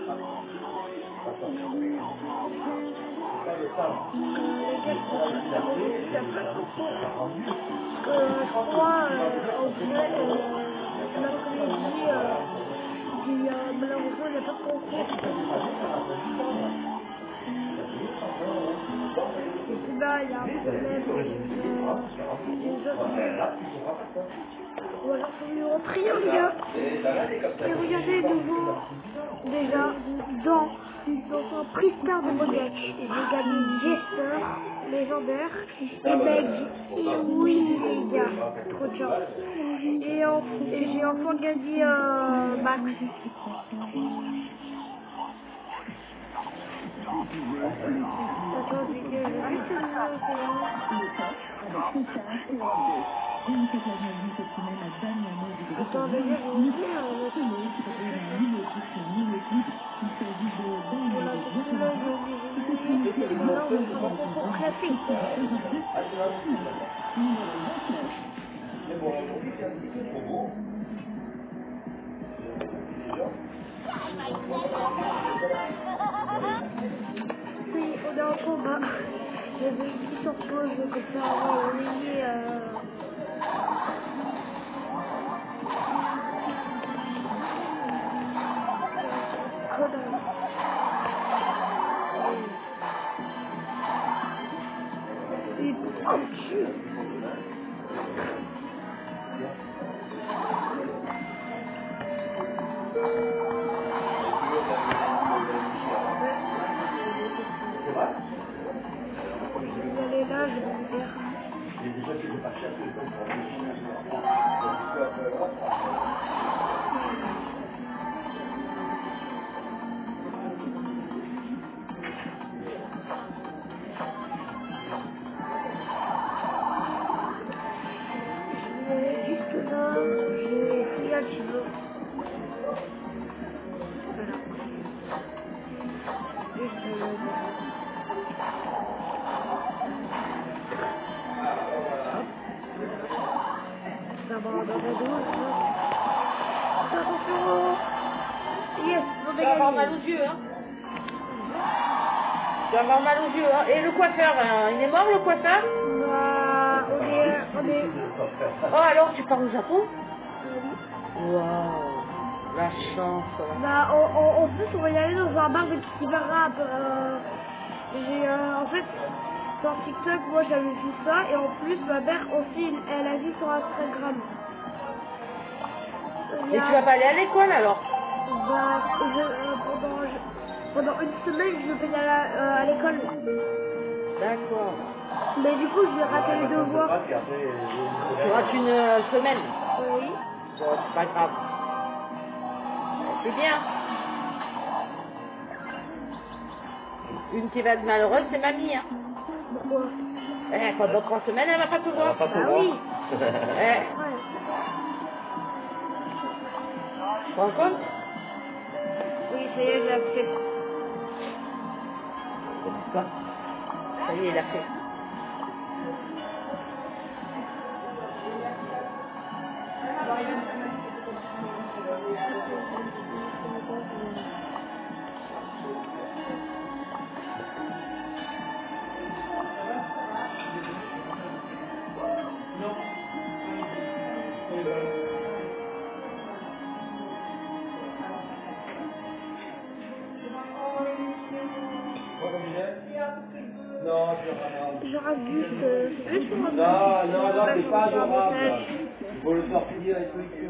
Ça marche. Là, les gros, là, les gars, je crois, en vrai, l'après-midi, malheureusement, il n'y a pas de concours. Et puis là, il y a un problème, les autres, ou alors faut lui rentrer, les gars. Et regardez nouveau, déjà, dans un prix-star de Mogac. J'ai gagné Jester, légendaire, et Meg, et oui, les gars, trop de chance. Et j'ai enfin gagné Max. Attends, c'est que je vais juste attends, les gars, je vais vous dire, voilà, c'est là, là, on va faire un concours classique. Oui, on est en combat. J'avais une petite en pause, comme ça, on va envoyer connerie. Et je vais aller là, je vais vous dire. Je vais juste là, j'ai fouillé un petit peu. Voilà. Juste ça va dans la douce. Attention. Yes, on Tu vas avoir mal aux yeux, hein. Tu vas avoir mal aux yeux, hein. Et le coiffeur, hein, il est mort, le coiffeur? Bah, on est... Oh, alors, tu pars au Japon? Waouh, la chance. Bah, en plus, on va y aller dans un bar de Kibara. En fait, sur TikTok, moi j'avais vu ça, et en plus, ma mère aussi, elle a vu sur Instagram. Et tu vas pas aller à l'école alors? Bah, pendant une semaine, je vais aller à l'école. D'accord. Mais du coup, je vais rater les devoirs. Tu rates une semaine? Oui. Bon, c'est pas grave. C'est bien. Une qui va être malheureuse, c'est mamie, hein. Pourquoi? Pendant 3 semaines, elle va pas te voir. Bah oui. Ouais. Tu te rends compte? Oui, ça y est, j'ai accepté. Ça y est, il a fait. Je rate juste, c'est juste pour un Non, c'est pas adorable. Il faut le sortir et tout, il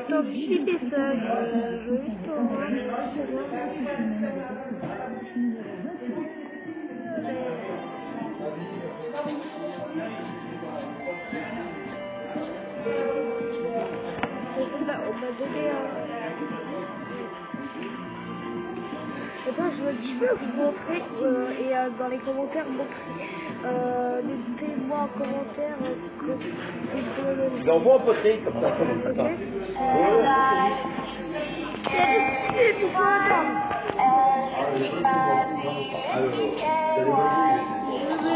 donc, si t'es seul, je vais juste en on m'a donné attends, je peux vous montrer et dans les commentaires montrer. N'hésitez-moi en commentaire Il envoie un poté comme ça. Je vais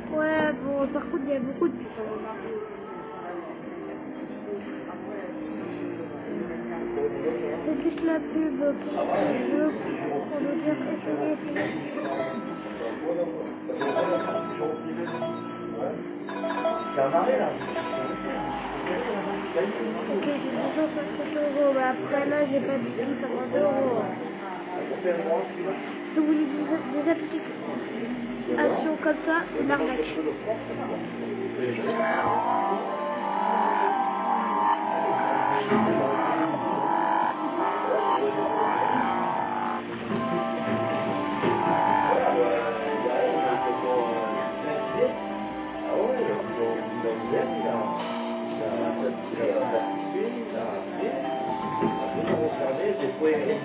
Ouais, bon, par contre, il y a beaucoup de... C'est juste la pub pour le jeu, on veut dire essayer. C'est un arrêt là. Ok, j'ai 250 €, mais après là, j'ai pas du tout 50 €. Si vous voulez des applications comme ça, c'est une arnaque.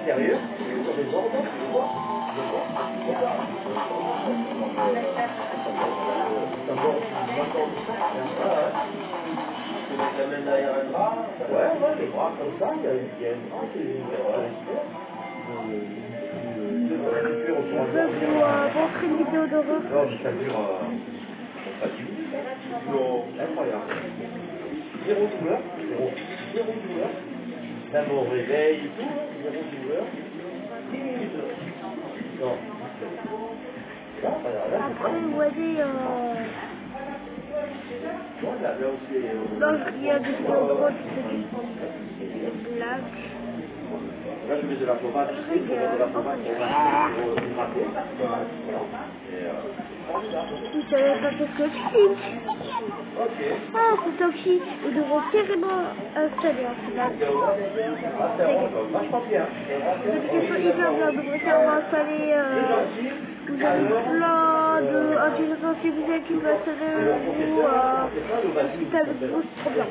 Sérieux, sur des ordres, tu vois. Tu mets derrière un bras. Ouais, les bras comme ça, il y a une grande Je peux vous montrer une vidéo d'horreur. non, mais ça dure pas 10 minutes. Non, incroyable. Zéro douleur, zéro douleur. Même au réveil et tout, zéro douleur. 10 minutes. Non. Là, là, Après, vous voyez, là, il y a des vidéos drôles, c'est des blagues. Là, je mets de la tomate, je mets de la tomate pour gratter. Vous savez pas ce que c'est. Ah, c'est toxique. Vous devrez carrément installer un flag. Vachement bien. L'application est hyper bien. Vous devrez carrément installer. Vous avez plein d'intelligence artificielle qui peut installer un système de vous, c'est trop bien.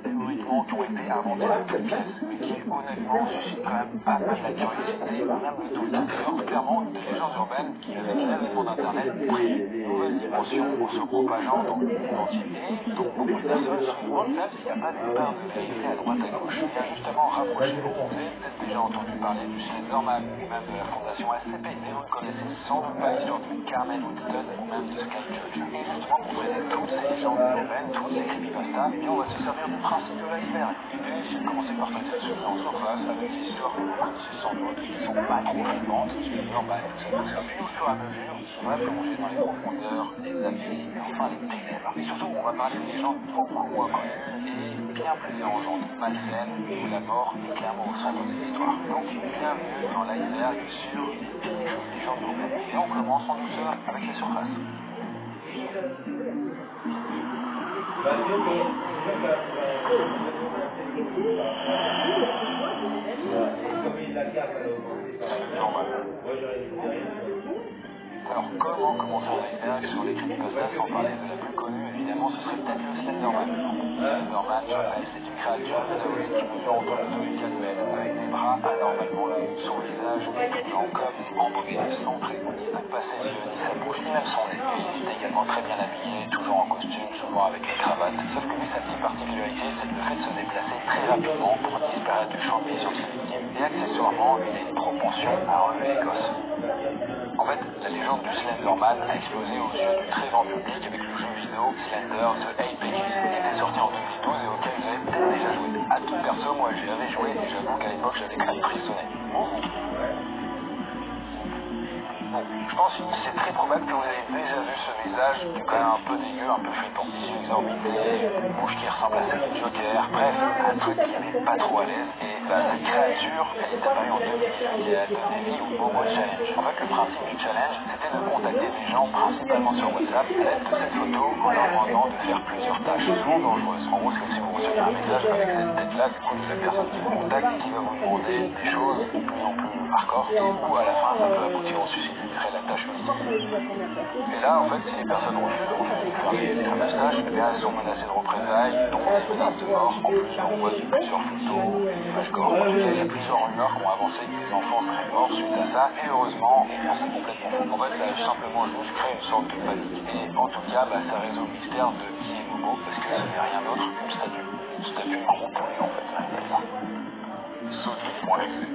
Théoriquement qui ont été inventés à toute pièce, mais qui honnêtement suscitent quand même pas mal la curiosité, même le tout. D'ailleurs, clairement, une légende urbaine qui avec l'avènement d'Internet pris une nouvelle dimension en se propageant dans le monde entier. Et donc beaucoup de personnes se demandent même s'il n'y a pas des parts de vérité à droite à gauche. Il y a justement rapproché les pensées, peut-être déjà entendu parler du Slenderman ou même de la fondation SCP, mais vous ne connaissez sans doute pas l'histoire de Carmel Winston ou même de Sky Church. Et justement pour traiter toutes ces légendes urbaines, toutes ces creepypastas, eh bien on va se servir du principe de l'iceberg. L'idée c'est de commencer par traiter ce en surface avec des histoires que vous connaissez sans doute, qui sont pas trop flippantes, normales, tout ça. Puis au fur et à mesure, on va plonger dans les profondeurs, les abysses, et enfin les ténèbres. Et surtout, on va parler de légendes beaucoup moins connues et bien plus dérangeantes, malsaines, où la mort est clairement au centre des histoires. Donc, bienvenue dans l'iceberg sur les légendes urbaines. Et on commence en douceur avec la surface. Alors, comment commencer un iceberg sur les creepypastas sans parler de la plus connue? Évidemment, ce serait peut-être le Slenderman. Slenderman, je rappelle, c'est une créature diabolique qui mesure entre 2 et 4 mètres, avec des bras anormalement longs, son visage est blanc comme embogué de sang préconise, pas ses yeux, ni sa bouche, ni même son nez. Il est également très bien habillé, toujours en costume, souvent avec une cravate. Sauf que lui, sa petite particularité, c'est le fait de se déplacer très rapidement pour disparaître du champ de vision de ses victimes. Et accessoirement, il a une propension à relever les gosses. En fait, la légende du Slenderman a explosé aux yeux du très grand public avec le jeu vidéo Slender The 8 Pages. Il était sorti en 2012 et auquel vous avez peut-être déjà joué. À tout perso, moi j'y avais joué et j'avoue qu'à l'époque j'avais quand même frissonné. Je pense que c'est très probable que vous avez déjà vu ce visage qui est quand même un peu dégueu, un peu flippant. Des yeux exorbités, une bouche qui ressemble à celle du Joker, bref, un truc qui n'est pas trop à l'aise. Et cette créature, elle est apparue en 2018 et a donné vie au Momo Challenge. En fait, le principe du challenge, c'était de contacter des gens principalement sur WhatsApp à l'aide de cette photo en leur demandant de faire plusieurs tâches souvent dangereuses. En gros, c'est comme si vous receviez un message avec cette tête-là, du coup, de cette personne qui vous contacte et qui va vous demander des choses de plus en plus hardcore, ou à la fin, ça peut aboutir au suicide. faciliterait la tâche médicale. Et là, en fait, si les personnes refusent de faire les fameuses tâches, eh bien, elles sont menacées de représailles, dont des menaces de mort. En plus, on voit plusieurs photos, des images gore. En tout cas, il y a plusieurs rumeurs qui ont avancé que des enfants seraient morts suite à ça. Et heureusement, c'est complètement faux. En fait, ça a simplement juste créé une sorte de panique. Et en tout cas, ça résout le mystère de qui est Momo, parce que ce n'est rien d'autre qu'une statue. Une statue contrôlée, en fait, c'est ça. Sonic.exe.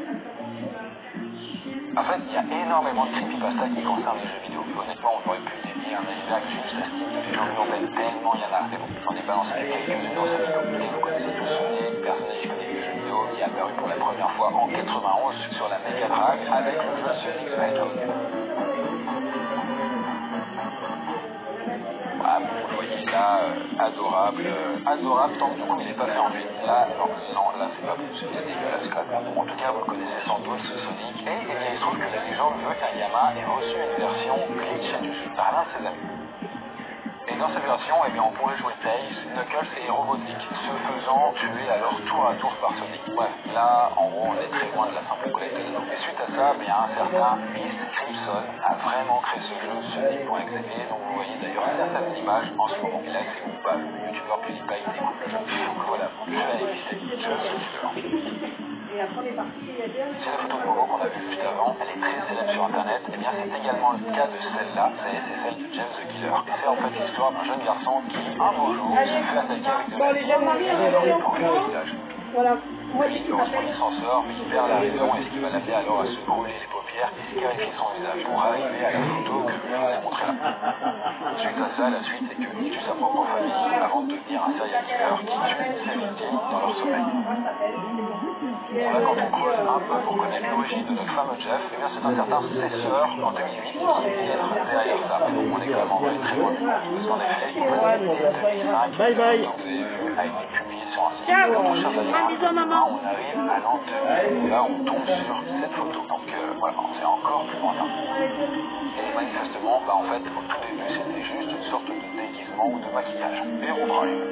En fait, il y a énormément de creepypasta qui concernent les jeux vidéo. Honnêtement, on aurait pu dédier un exergue juste à ce type de légendes urbaines, tellement il y en a. Mais bon, j'en ai balancé quelques-unes dans cette vidéo. Et vous connaissez tous Sonic, personnage iconique du jeu vidéo, qui est apparu pour la première fois en 91 sur la Mega Drive avec le jeu Sonic the Hedgehog. Ah, vous voyez là, adorable tant que du coup il n'est pas fait en film. Là, non, là c'est pas bon, c'est dégueulasse quand même. En tout cas, vous le connaissez sans doute, ce Sonic. Et eh bien, il se trouve que la légende veut qu'un gamin ait reçu une version glitch du jeu par l'un de ses amis. Et dans cette version, eh bien, on pourrait jouer Tails, Knuckles et Robotnik, se faisant tuer alors tour à tour par Sonic. Bref, là, en gros, on est très loin de la simple collecte de données. Et suite à ça, eh bien, un certain Miss Crimson a vraiment créé ce jeu Sonic.exe, dont vous voyez d'ailleurs certaines images en ce moment. Et là, c'est vous pas, le youtubeur PewDiePie découvre le jeu. Donc voilà, je vais aller visiter le youtubeur. C'est la photo de Momo qu'on a vue juste avant, elle est très célèbre sur internet, et bien c'est également le cas de celle-là, c'est celle de James the Killer. Et c'est en fait l'histoire d'un jeune garçon qui, un beau jour, se fait attaquer avec de la pour le visage. Voilà. Heureusement il s'en sort, mais il perd la raison, et ce qui va l'amener alors à se brûler les paupières et scarifier son visage pour arriver à la photo que je vous ai montrée là. Suite à ça, la suite c'est qu'il tue sa propre famille avant de devenir un serial killer qui tue ses victimes dans leur sommeil. Bon, là, quand on creuse un peu pour connaître l'origine de notre fameux Jeff, eh bien c'est un certain Cesseur en 2008 qui est derrière ça. Donc on est quand même envoyé très loin. Parce qu'en effet, il faut être 2005, Bye bye. vous avez vu, a été publié sur un site de recherche d'animaux. On arrive à l'an 2000. Là, on tombe sur cette photo. Donc voilà, c'est encore plus lointain. Et manifestement, en fait, au tout début, c'était juste une sorte de déguisement ou de maquillage. Et on prime.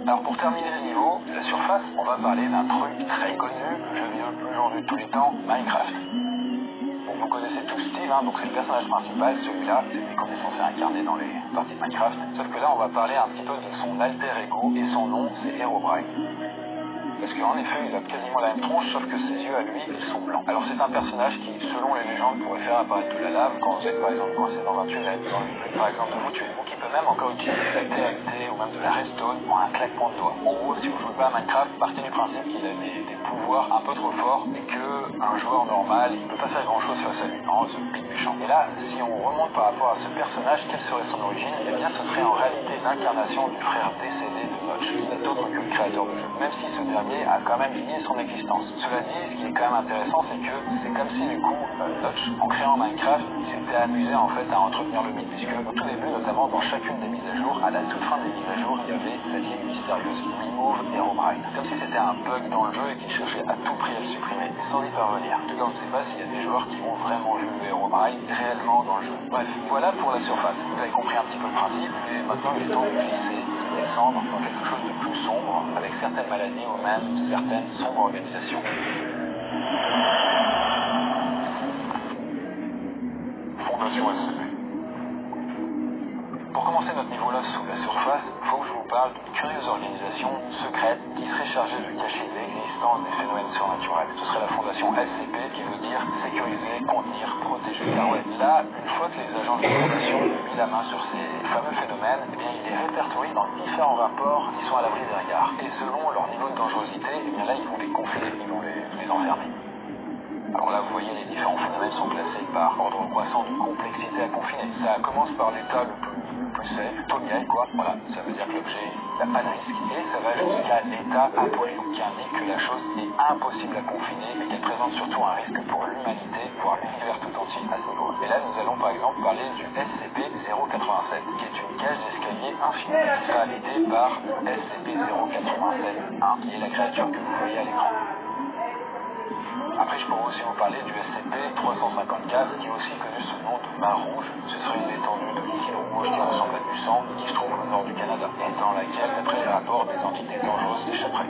Alors pour terminer le niveau, la surface, on va parler d'un truc très connu, le jeu vidéo le plus vendu de tous les temps, Minecraft. Donc vous connaissez tous Steve, donc c'est le personnage principal, celui-là, c'est lui qu'on est censé incarner dans les parties de Minecraft. Sauf que là, on va parler un petit peu de son alter ego, et son nom, c'est Herobrine. Parce qu'en effet, il a quasiment la même tronche, sauf que ses yeux à lui, ils sont blancs. Alors c'est un personnage qui, selon les légendes, pourrait faire apparaître de la lave quand vous êtes par exemple coincé dans un tunnel, dans une pluie par exemple de vous tuer, ou qui peut même encore utiliser de la TNT ou même de la redstone pour un claquement de doigts. En gros, si vous jouez pas à Minecraft, partez du principe qu'il a des pouvoirs un peu trop forts et qu'un joueur normal, il peut pas faire grand chose face à lui, ce big méchant. Et là, si on remonte par rapport à ce personnage, quelle serait son origine? Eh bien, ce serait en réalité l'incarnation du frère décédé de Notch, qui n'est autre que le créateur du jeu, même si ce dernier a quand même nié son existence. Cela dit, ce qui est quand même intéressant, c'est que c'est comme si du coup, Notch, en créant Minecraft, il s'était amusé en fait à entretenir le mythe, puisque au tout début, notamment dans chacune des mises à jour, à la toute fin des mises à jour, il y avait cette ligne mystérieuse, Remove Herobrine. Comme si c'était un bug dans le jeu et qu'il cherchait à tout prix à le supprimer, sans y parvenir. En tout cas, on ne sait pas s'il y a des joueurs qui ont vraiment vu le Herobrine réellement dans le jeu. Bref, voilà pour la surface. Vous avez compris un petit peu le principe, et maintenant il est temps de glisser, de descendre dans quelque chose de plus sombre, avec certaines maladies ou même certaines sombres organisations. Fondation SCP. Pour commencer notre niveau là sous la surface, il faut que je vous parle d'une curieuse organisation secrète qui serait chargée de cacher l'existence des phénomènes surnaturels. Ce serait la fondation SCP qui veut dire sécuriser, contenir, protéger. Car ouais, là, une fois que les agents de la fondation ont mis la main sur ces fameux phénomènes, eh bien ils les répertorient dans différents rapports qui sont à l'abri des regards. Et selon leur niveau de dangerosité, eh bien là ils vont les confiner, ils vont les enfermer. Alors là, vous voyez, les différents phénomènes sont classés par ordre croissant de complexité à confiner. Ça commence par l'état le plus safe, plutôt miel, quoi. Voilà, ça veut dire que l'objet n'a pas de risque. Et ça va jusqu'à l'état apollo, qui indique que la chose est impossible à confiner, mais qu'elle présente surtout un risque pour l'humanité, voire l'univers tout entier à ce niveau. Et là, nous allons par exemple parler du SCP-087, qui est une cage d'escalier infinie, qui sera habitée par SCP-087-1, qui est la créature que vous voyez à l'écran. Après, je pourrais aussi vous parler du SCP-354, qui est aussi connu sous le nom de Mar Rouge. Ce serait une étendue de liquide rouge qui ressemble à du sang, qui se trouve au nord du Canada, et dans laquelle, d'après les rapports, des entités dangereuses s'échapperaient.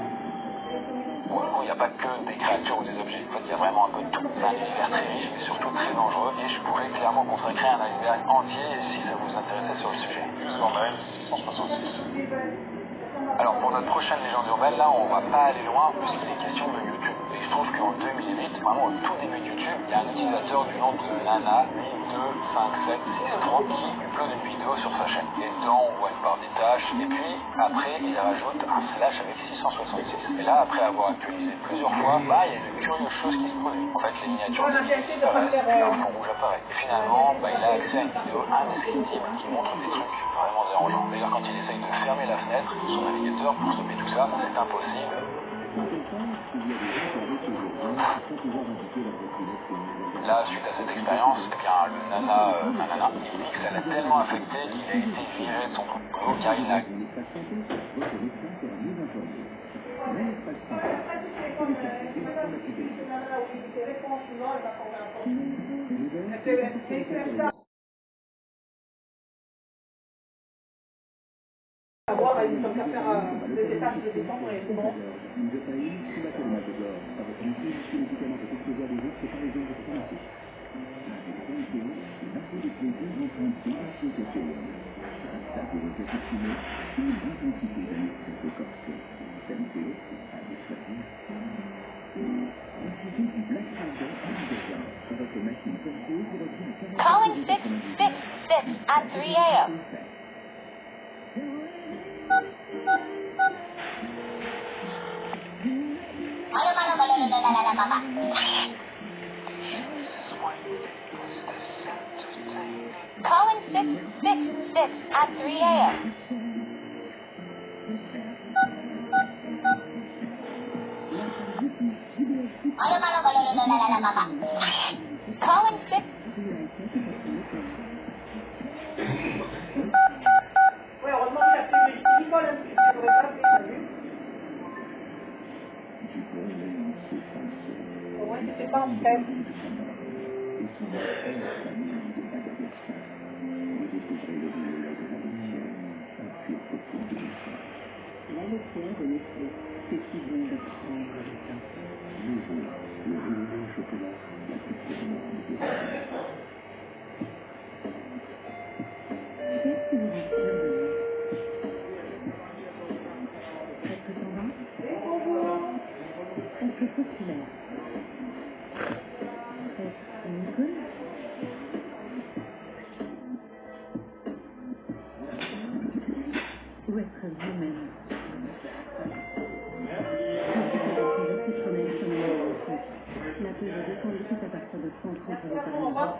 Pour le coup, il n'y a pas que des créatures ou des objets. En fait, il y a vraiment un peu de tout. C'est un univers très riche, mais surtout très dangereux. Et je pourrais clairement consacrer un iceberg entier si ça vous intéressait sur le sujet. Juste Urbaine, 666. Alors, pour notre prochaine légende urbaine, là, on va pas aller loin, puisqu'il est question de YouTube. Et il se trouve qu'en 2008, vraiment au tout début de YouTube, il y a un utilisateur du nom de Nana825763 qui upload une vidéo sur sa chaîne. Et dedans, on voit une barre des tâches, et puis après, il rajoute un slash avec 666. Et là, après avoir actualisé plusieurs fois, il y a une curieuse chose qui se produit. En fait, les miniatures disparaissent, et un fond rouge apparaît. Et finalement, il a accès à une vidéo indescriptible qui montre des trucs vraiment dérangeants. D'ailleurs, quand il essaye de fermer la fenêtre, son navigateur, pour stopper tout ça, c'est impossible. Là, suite à cette expérience, le Nana X, elle a tellement affecté qu'il a été viré de son boulot car il a... Avoir une comme faire des étapes de décembre et c'est bon. Calling 666 at 3 a.m. Calling 666 at 3 a.m. Calling 6. Ouais, heureusement qu'il a fait Nicole un petit peu, il n'aurait pas fait, t'as vu? Au moins, c'était pas en fait. Ou être vous-même. La peur est descendue tout à partir de 130 € par mois.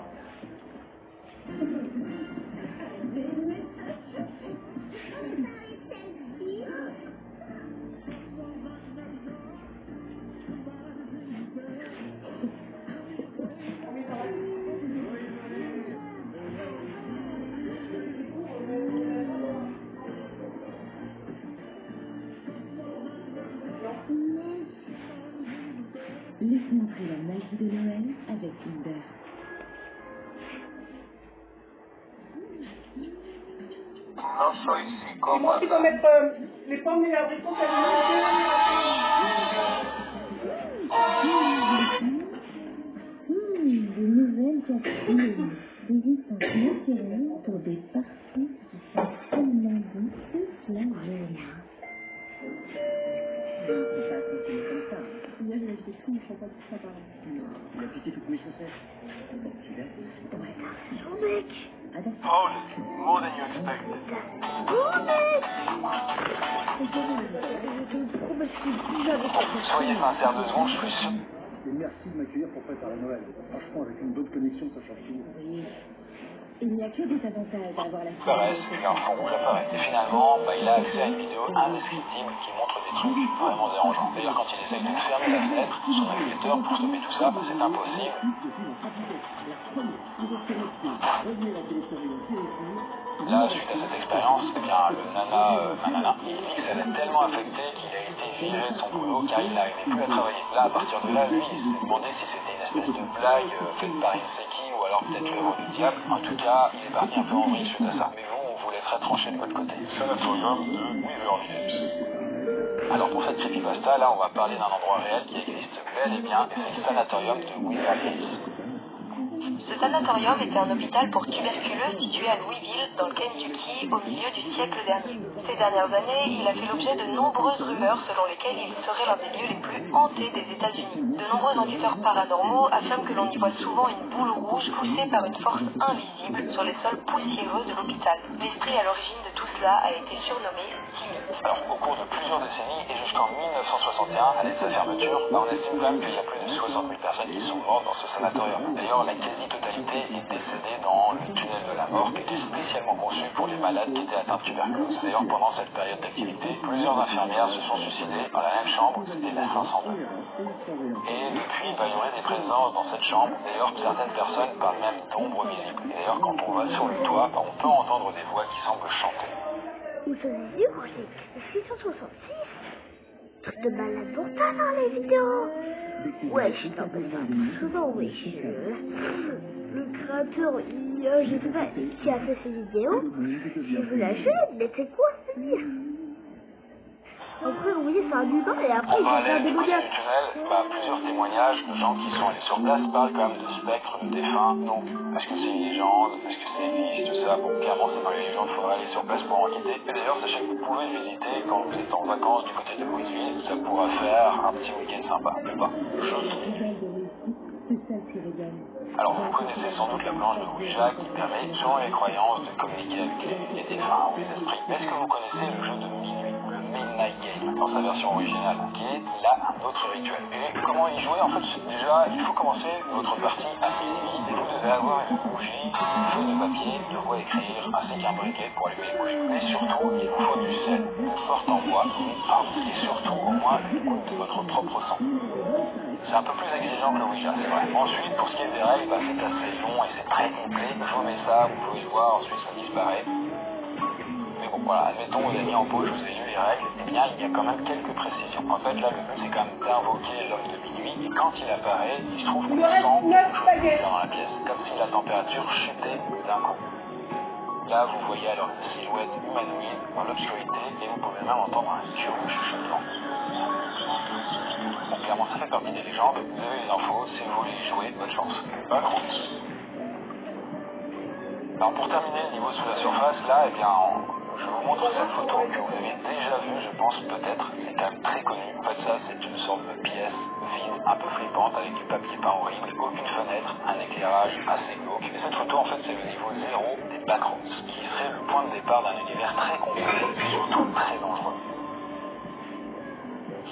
Laissez entrer la magie de Noël avec Kinder. Et moi qui dois mettre les pommes et les abricots, ça De nouvelles capsules, des essences naturelles pour des parfums qui sont tellement doux toute la journée. Je ne peux pas continuer comme ça. Hier, j'ai acheté tout, je ne prends pas tout ça par là. Il a piqué toutes mes chaussettes. Bon, tu l'as? Ouais. Son mec. Attention. Holy, more than you expected. Soyez sincère 2 secondes, je suis sûr. Et merci de m'accueillir pour préparer Noël. Franchement, avec une bonne connexion, ça change tout. Oui. Il n'y a que des avantages à avoir la Disparaissent, puis un fond rouge apparaît. Et finalement, il a accès à une vidéo indescriptible qui montre des trucs vraiment dérangeants. D'ailleurs, quand il essaye de fermer la fenêtre, son navigateur, pour stopper tout ça, c'est impossible. Là, suite à cette expérience, le Nana X, elle a tellement affecté qu'il a été viré de son boulot car il n'arrivait plus à travailler. Là, à partir de là, lui, il s'est demandé si c'était une espèce de blague faite par Inseki ou alors peut-être l'œuvre du diable. En tout cas, il est parti un peu en vrille suite à ça. Mais vous, on vous laisserait trancher de votre côté. Sanatorium de Waverly Hills. Alors pour cette creepypasta, là on va parler d'un endroit réel qui existe bel et bien, et c'est le sanatorium de Wizard Hills. Ce sanatorium était un hôpital pour tuberculeux situé à Louisville, dans le Kentucky, au milieu du siècle dernier. Ces dernières années, il a fait l'objet de nombreuses rumeurs selon lesquelles il serait l'un des lieux les plus hantés des États-Unis. De nombreux enquêteurs paranormaux affirment que l'on y voit souvent une boule rouge poussée par une force invisible sur les sols poussiéreux de l'hôpital. L'esprit à l'origine de tout cela a été surnommé Timmy. Alors au cours de plusieurs décennies, et jusqu'en 1961, année de sa fermeture, on estime quand même qu'il y a plus de 60 000 personnes qui sont mortes dans ce sanatorium. D'ailleurs, la quasi-totalité est décédée dans le tunnel de la mort, qui était spécialement conçu pour les malades qui étaient atteints de tuberculose. D'ailleurs, pendant cette période d'activité, plusieurs infirmières se sont suicidées dans la même chambre, c'était la 502. Et depuis, il y aurait des présences dans cette chambre. D'ailleurs, certaines personnes parlent même d'ombres visibles. Et d'ailleurs, quand on va sur le toit, on peut entendre des voix qui semblent chanter. Vous savez dire que c'est 666 truc de malade mental dans les vidéos. Ouais, je t'en peux pas souvent, oui. Le créateur, je sais pas qui a fait ces vidéos. Je vous la jette, mais c'est quoi ce dire? Après, oui, c'est un humain et après, On il va va aller faire des du côté du modèles. tunnel, plusieurs témoignages de gens qui sont allés sur place parlent quand même de spectres, de défunts. Donc, est-ce que c'est une légende? Est-ce que c'est existe? Tout ça, bon, clairement, c'est dans les légendes, il faudra aller sur place pour enquêter. Et d'ailleurs, sachez que vous pouvez visiter quand vous êtes en vacances du côté de Louisville, ça pourra faire un petit week-end sympa, n'est-ce pas? Alors, vous connaissez sans doute la planche de Ouija qui permet, selon les croyances, de communiquer avec les défunts ou les esprits. Mais est-ce que vous connaissez le jeu de minuit, le Midnight Game, dans sa version originale, qui est là un autre rituel? Et comment y jouer? En fait, déjà, il faut commencer votre partie à minuit et vous devez avoir une bougie, une feuille de papier, de quoi écrire, ainsi qu'un briquet pour allumer les bougies. Mais surtout, il vous faut du sel, une forte en bois, une arme, et surtout, au moins, une goutte de votre propre sang. C'est un peu plus exigeant que le Ouija, c'est vrai. Ensuite, pour ce qui est des règles, c'est assez long et c'est très complet. Je vous mets ça, vous pouvez le voir, ensuite ça disparaît. Mais bon, voilà, admettons, vous avez mis en pause, vous avez lu les règles, eh bien, il y a quand même quelques précisions. En fait, là, le but, c'est quand même d'invoquer l'homme de minuit, et quand il apparaît, il se trouve qu'on sent quelque chose dans la pièce, comme si la température chutait d'un coup. Là, vous voyez alors une silhouette humanoïde dans l'obscurité, et vous pouvez même entendre un curieux chuchotement. Bon, clairement, ça fait partie des légendes. Vous avez les infos, si vous voulez y jouer, bonne chance. Pas gros. Alors, pour terminer le niveau sous la surface, là, eh bien, je vous montre cette photo que vous avez déjà vue, je pense, peut-être. C'est quand même très connu. En fait, ça, c'est une sorte de pièce vide, un peu flippante, avec du papier peint horrible, aucune fenêtre, un éclairage assez glauque. Et cette photo, en fait, c'est le niveau 0 des backrooms, qui serait le point de départ d'un univers très complet et surtout très dangereux.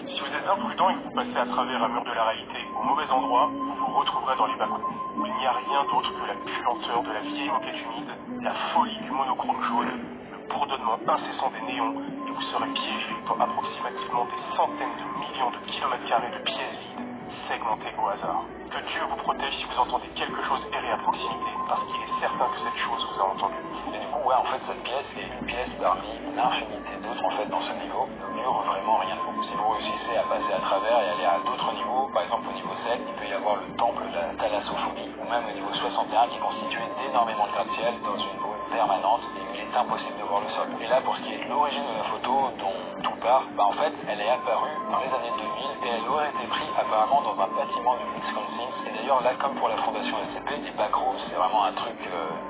Si vous êtes imprudent et que vous passez à travers un mur de la réalité au mauvais endroit, vous vous retrouverez dans les backrooms, où il n'y a rien d'autre que la puanteur de la vieille moquette humide, la folie du monochrome jaune, le bourdonnement incessant des néons, et vous serez piégé dans approximativement des centaines de millions de kilomètres carrés de pièces vides, segmentées au hasard. Que Dieu vous protège si vous entendez quelque chose errer à proximité, parce qu'il est certain que cette chose vous a entendu. Et du coup, ouais, en fait, cette pièce est une pièce parmi une infinité d'autres, en fait, dans ce niveau, ne dure vraiment rien de bon. Si vous réussissez à passer à travers et aller à d'autres niveaux, par exemple au niveau 7, il peut y avoir le temple de la thalassophobie, ou même au niveau 61 qui est constitué d'énormément de gratte-ciel dans une boule permanente et où il est impossible de voir le sol. Et là, pour ce qui est de l'origine de la photo dont tout part, en fait, elle est apparue dans les années 2000 et elle aurait été prise apparemment dans un bâtiment du Wisconsin. Et d'ailleurs, là, comme pour la fondation SCP, les backrooms, c'est vraiment un truc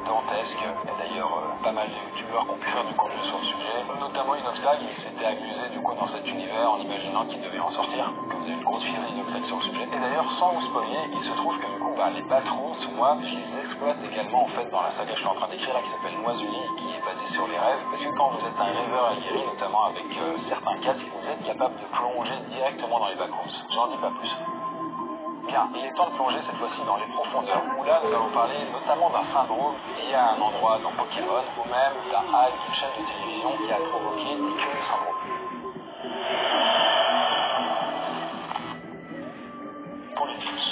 dantesque. Il y a d'ailleurs pas mal de youtubeurs qui ont pu faire du contenu sur le sujet, notamment Inoxtag, il s'était amusé du coup dans cet univers en imaginant qu'il devait en sortir, comme vous avez une grosse fière Inoxtag sur le sujet. Et d'ailleurs, sans vous spoiler, il se trouve que du coup, les backrooms, moi, je les exploite également en fait dans la saga que je suis en train d'écrire là, qui s'appelle Noisuli, qui est basée sur les rêves, parce que quand vous êtes un rêveur aguerri, notamment avec certains casques, vous êtes capable de plonger directement dans les backrooms. J'en dis pas plus. Bien, il est temps de plonger cette fois-ci dans les profondeurs, où là nous allons parler notamment d'un syndrome lié à un endroit dans Pokémon, ou même d'un hack d'une chaîne de télévision qui a provoqué des curieux syndromes. Pour les tips.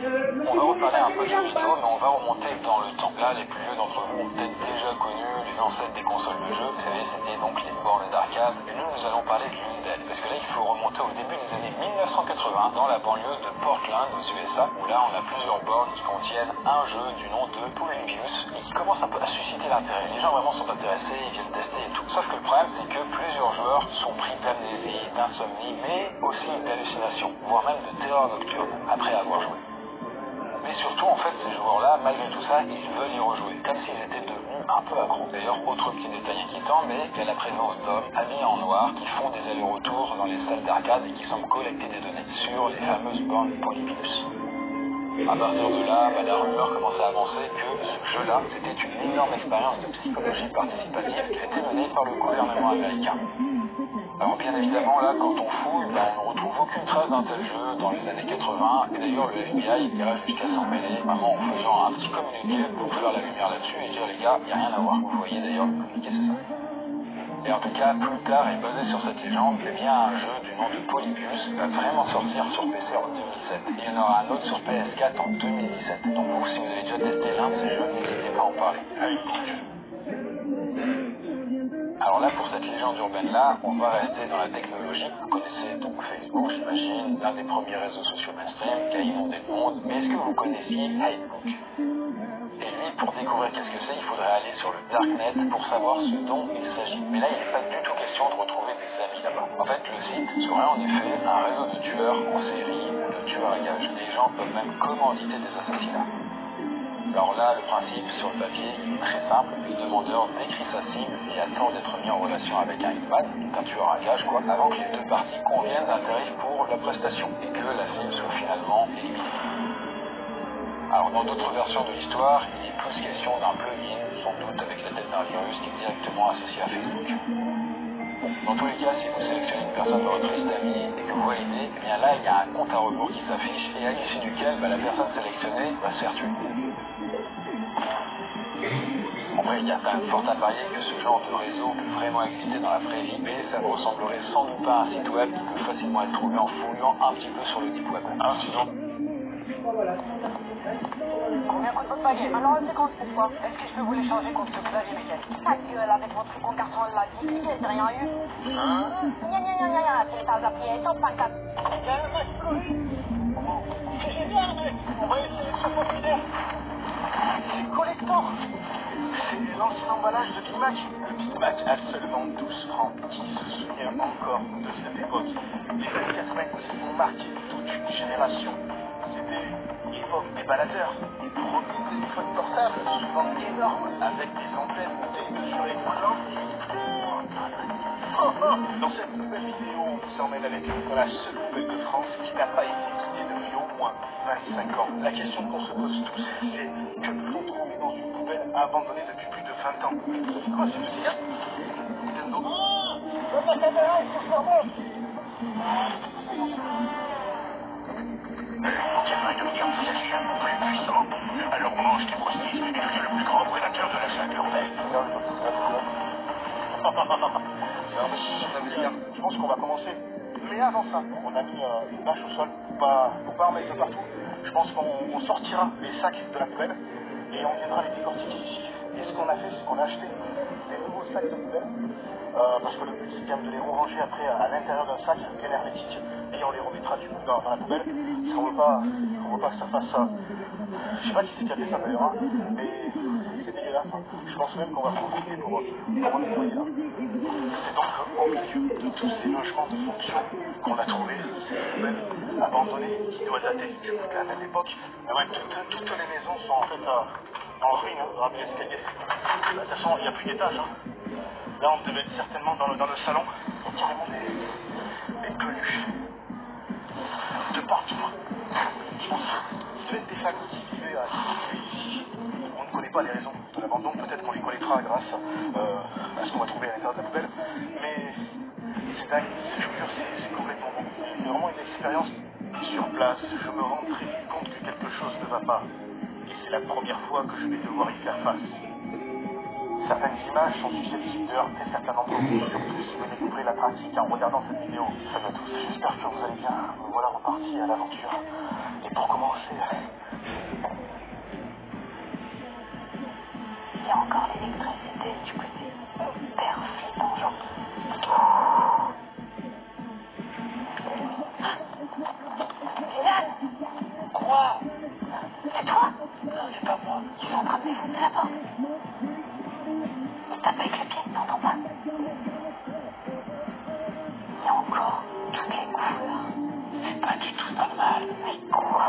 On va reparler un peu de jeux vidéo, mais on va remonter dans le temps. Là, les plus vieux d'entre vous ont peut-être déjà connu les ancêtres des consoles de jeux. Vous savez, c'était donc les bornes d'arcade. Et nous allons parler de l'une d'elles. Parce que là, il faut remonter au début des années 1980, dans la banlieue de Portland, aux USA, où là, on a plusieurs bornes qui contiennent un jeu du nom de Polybius, et qui commence un peu à susciter l'intérêt. Les gens vraiment sont intéressés, ils viennent tester et tout. Sauf que le problème, c'est que plusieurs joueurs sont pris d'amnésie, d'insomnie, mais aussi d'hallucinations, voire même de terreur nocturne, après avoir joué. Mais surtout, en fait, ces joueurs-là, malgré tout ça, ils veulent y rejouer, comme s'ils étaient devenus un peu accros. D'ailleurs, autre petit détail inquiétant, mais il y a la présence d'hommes habillés en noir qui font des allers-retours dans les salles d'arcade et qui semblent collecter des données sur les fameuses bornes Polybius. À partir de là, la rumeur commençait à avancer que ce jeu-là, c'était une énorme expérience de psychologie participative qui était menée par le gouvernement américain. Alors bien évidemment, là, quand on fouille, on ne retrouve aucune trace d'un tel jeu dans les années 80, et d'ailleurs le FBI ira jusqu'à s'en mêler, vraiment en faisant un petit communiqué pour faire la lumière là-dessus et dire les gars, il n'y a rien à voir. Vous voyez d'ailleurs, le communiqué c'est ça. Et en tout cas, plus tard, et basé sur cette légende, eh bien un jeu du nom de Polybius va vraiment sortir sur PC en 2007. Et il y en aura un autre sur PS4 en 2017. Donc vous, si vous avez déjà testé l'un de ces jeux, n'hésitez pas à en parler. Alors là, pour cette légende urbaine-là, on va rester dans la technologie. Vous connaissez donc Facebook, j'imagine, l'un des premiers réseaux sociaux mainstream qui a inondé le monde. Mais est-ce que vous connaissiez Facebook? Et lui, pour découvrir qu'est-ce que c'est, il faudrait aller sur le Darknet pour savoir ce dont il s'agit. Mais là, il n'est pas du tout question de retrouver des amis là-bas. En fait, le site serait en effet un réseau de tueurs en série ou de tueurs à gages. Les gens peuvent même commanditer des assassinats. Alors là, le principe sur le papier il est très simple. Le demandeur décrit sa cible et attend d'être mis en relation avec un hitman, un tueur à gages quoi, avant que les deux parties conviennent d'un tarif pour la prestation et que la cible soit finalement éliminée. Alors dans d'autres versions de l'histoire, il est plus question d'un plugin, sans doute avec la tête d'un virus qui est directement associé à Facebook. Dans tous les cas, si vous sélectionnez une personne de votre liste d'amis et que vous validez, eh bien là il y a un compte à rebours qui s'affiche et à l'issue duquel la personne sélectionnée va se faire tuer. Après, il y a quand même fort à parier que ce genre de réseau peut vraiment exister dans la vraie vie, mais ça ne ressemblerait sans doute pas à un site web qui peut facilement être trouvé en fouillant un petit peu sur le deep web. Sinon... Combien coûte votre baguette? Alors, c'est quand cette fois? Est-ce que je peux vous l'échanger contre ce clavier mécanique? Ta gueule, avec votre compte carton de la vie, j'ai rien eu. Télécharge appuyé 154. C'est génial, mec. On va essayer de se populaire. C'est collector. C'est l'ancien emballage de Big Mac. Le Big Mac a seulement 12 francs. Qui se souvient encore de cette époque? Les années 90 ont marqué toute une génération. C'était l'époque des baladeurs, des premiers téléphones portables, souvent énormes, avec des antennes démesurées. Dans cette nouvelle vidéo, on vous emmène avec nous dans la seule poubelle de France qui n'a pas été quittée depuis au moins 25 ans. La question qu'on se pose tous, c'est que peut-on trouver dans une poubelle abandonnée depuis plus de 20 ans? C'est quoi ce dossier? La caméra est sur moi. J'aimerais devenir plus puissant. Alors on mange des brostilles et devient le plus grand prédateur de la jungle urbaine. Je pense qu'on va commencer. Mais avant ça, on a mis une bâche au sol pour pas en mettre de partout. Je pense qu'on sortira les sacs de la poubelle et on viendra les décortiquer ici. Et ce qu'on a fait, c'est qu'on a acheté des nouveaux sacs de poubelle. Parce que le but c'est quand même de les ranger après à l'intérieur d'un sac bien hermétique et on les remettra du coup dans la poubelle parce qu'on veut pas que ça fasse ça. Je sais pas qui c'est qui a fait ça d'ailleurs, hein, mais c'est dégueulasse. Je pense même qu'on va profiter pour nettoyer là. C'est donc au milieu de tous ces logements de fonction qu'on a trouvé ces poubelles abandonnées qui doivent dater du coup de la même époque. Mais ouais, toutes les maisons sont en fait en ruine, hein, dans l'escalier. De toute façon, il n'y a plus d'étage. Hein. Là, on devait être certainement dans le salon. Il y a carrément des peluches. De partout. Je pense que devait être des familles qui vivaient ici. On ne connaît pas les raisons de l'abandon. Peut-être qu'on les connaîtra grâce à ce qu'on va trouver à l'intérieur de la poubelle. Mais c'est dingue. Je vous jure, c'est complètement bon. C'est vraiment une expérience sur place. Je me rends très vite compte que quelque chose ne va pas. Et c'est la première fois que je vais devoir y faire face. Certaines images sont susceptibles de heurter certains d'entre vous, surtout si vous découvrez la pratique en regardant cette vidéo. Salut à tous, j'espère que vous allez bien. Nous voilà repartis à l'aventure. Et pour commencer... Il y a encore l'électricité du côté hyper flippant, genre. Dylan! Quoi? C'est toi? Non, c'est pas moi. Ils sont en train de défoncer la porte. Ils tapent avec le pied, t'entends pas? Il y a encore toutes les couleurs. C'est pas du tout normal. Mais quoi?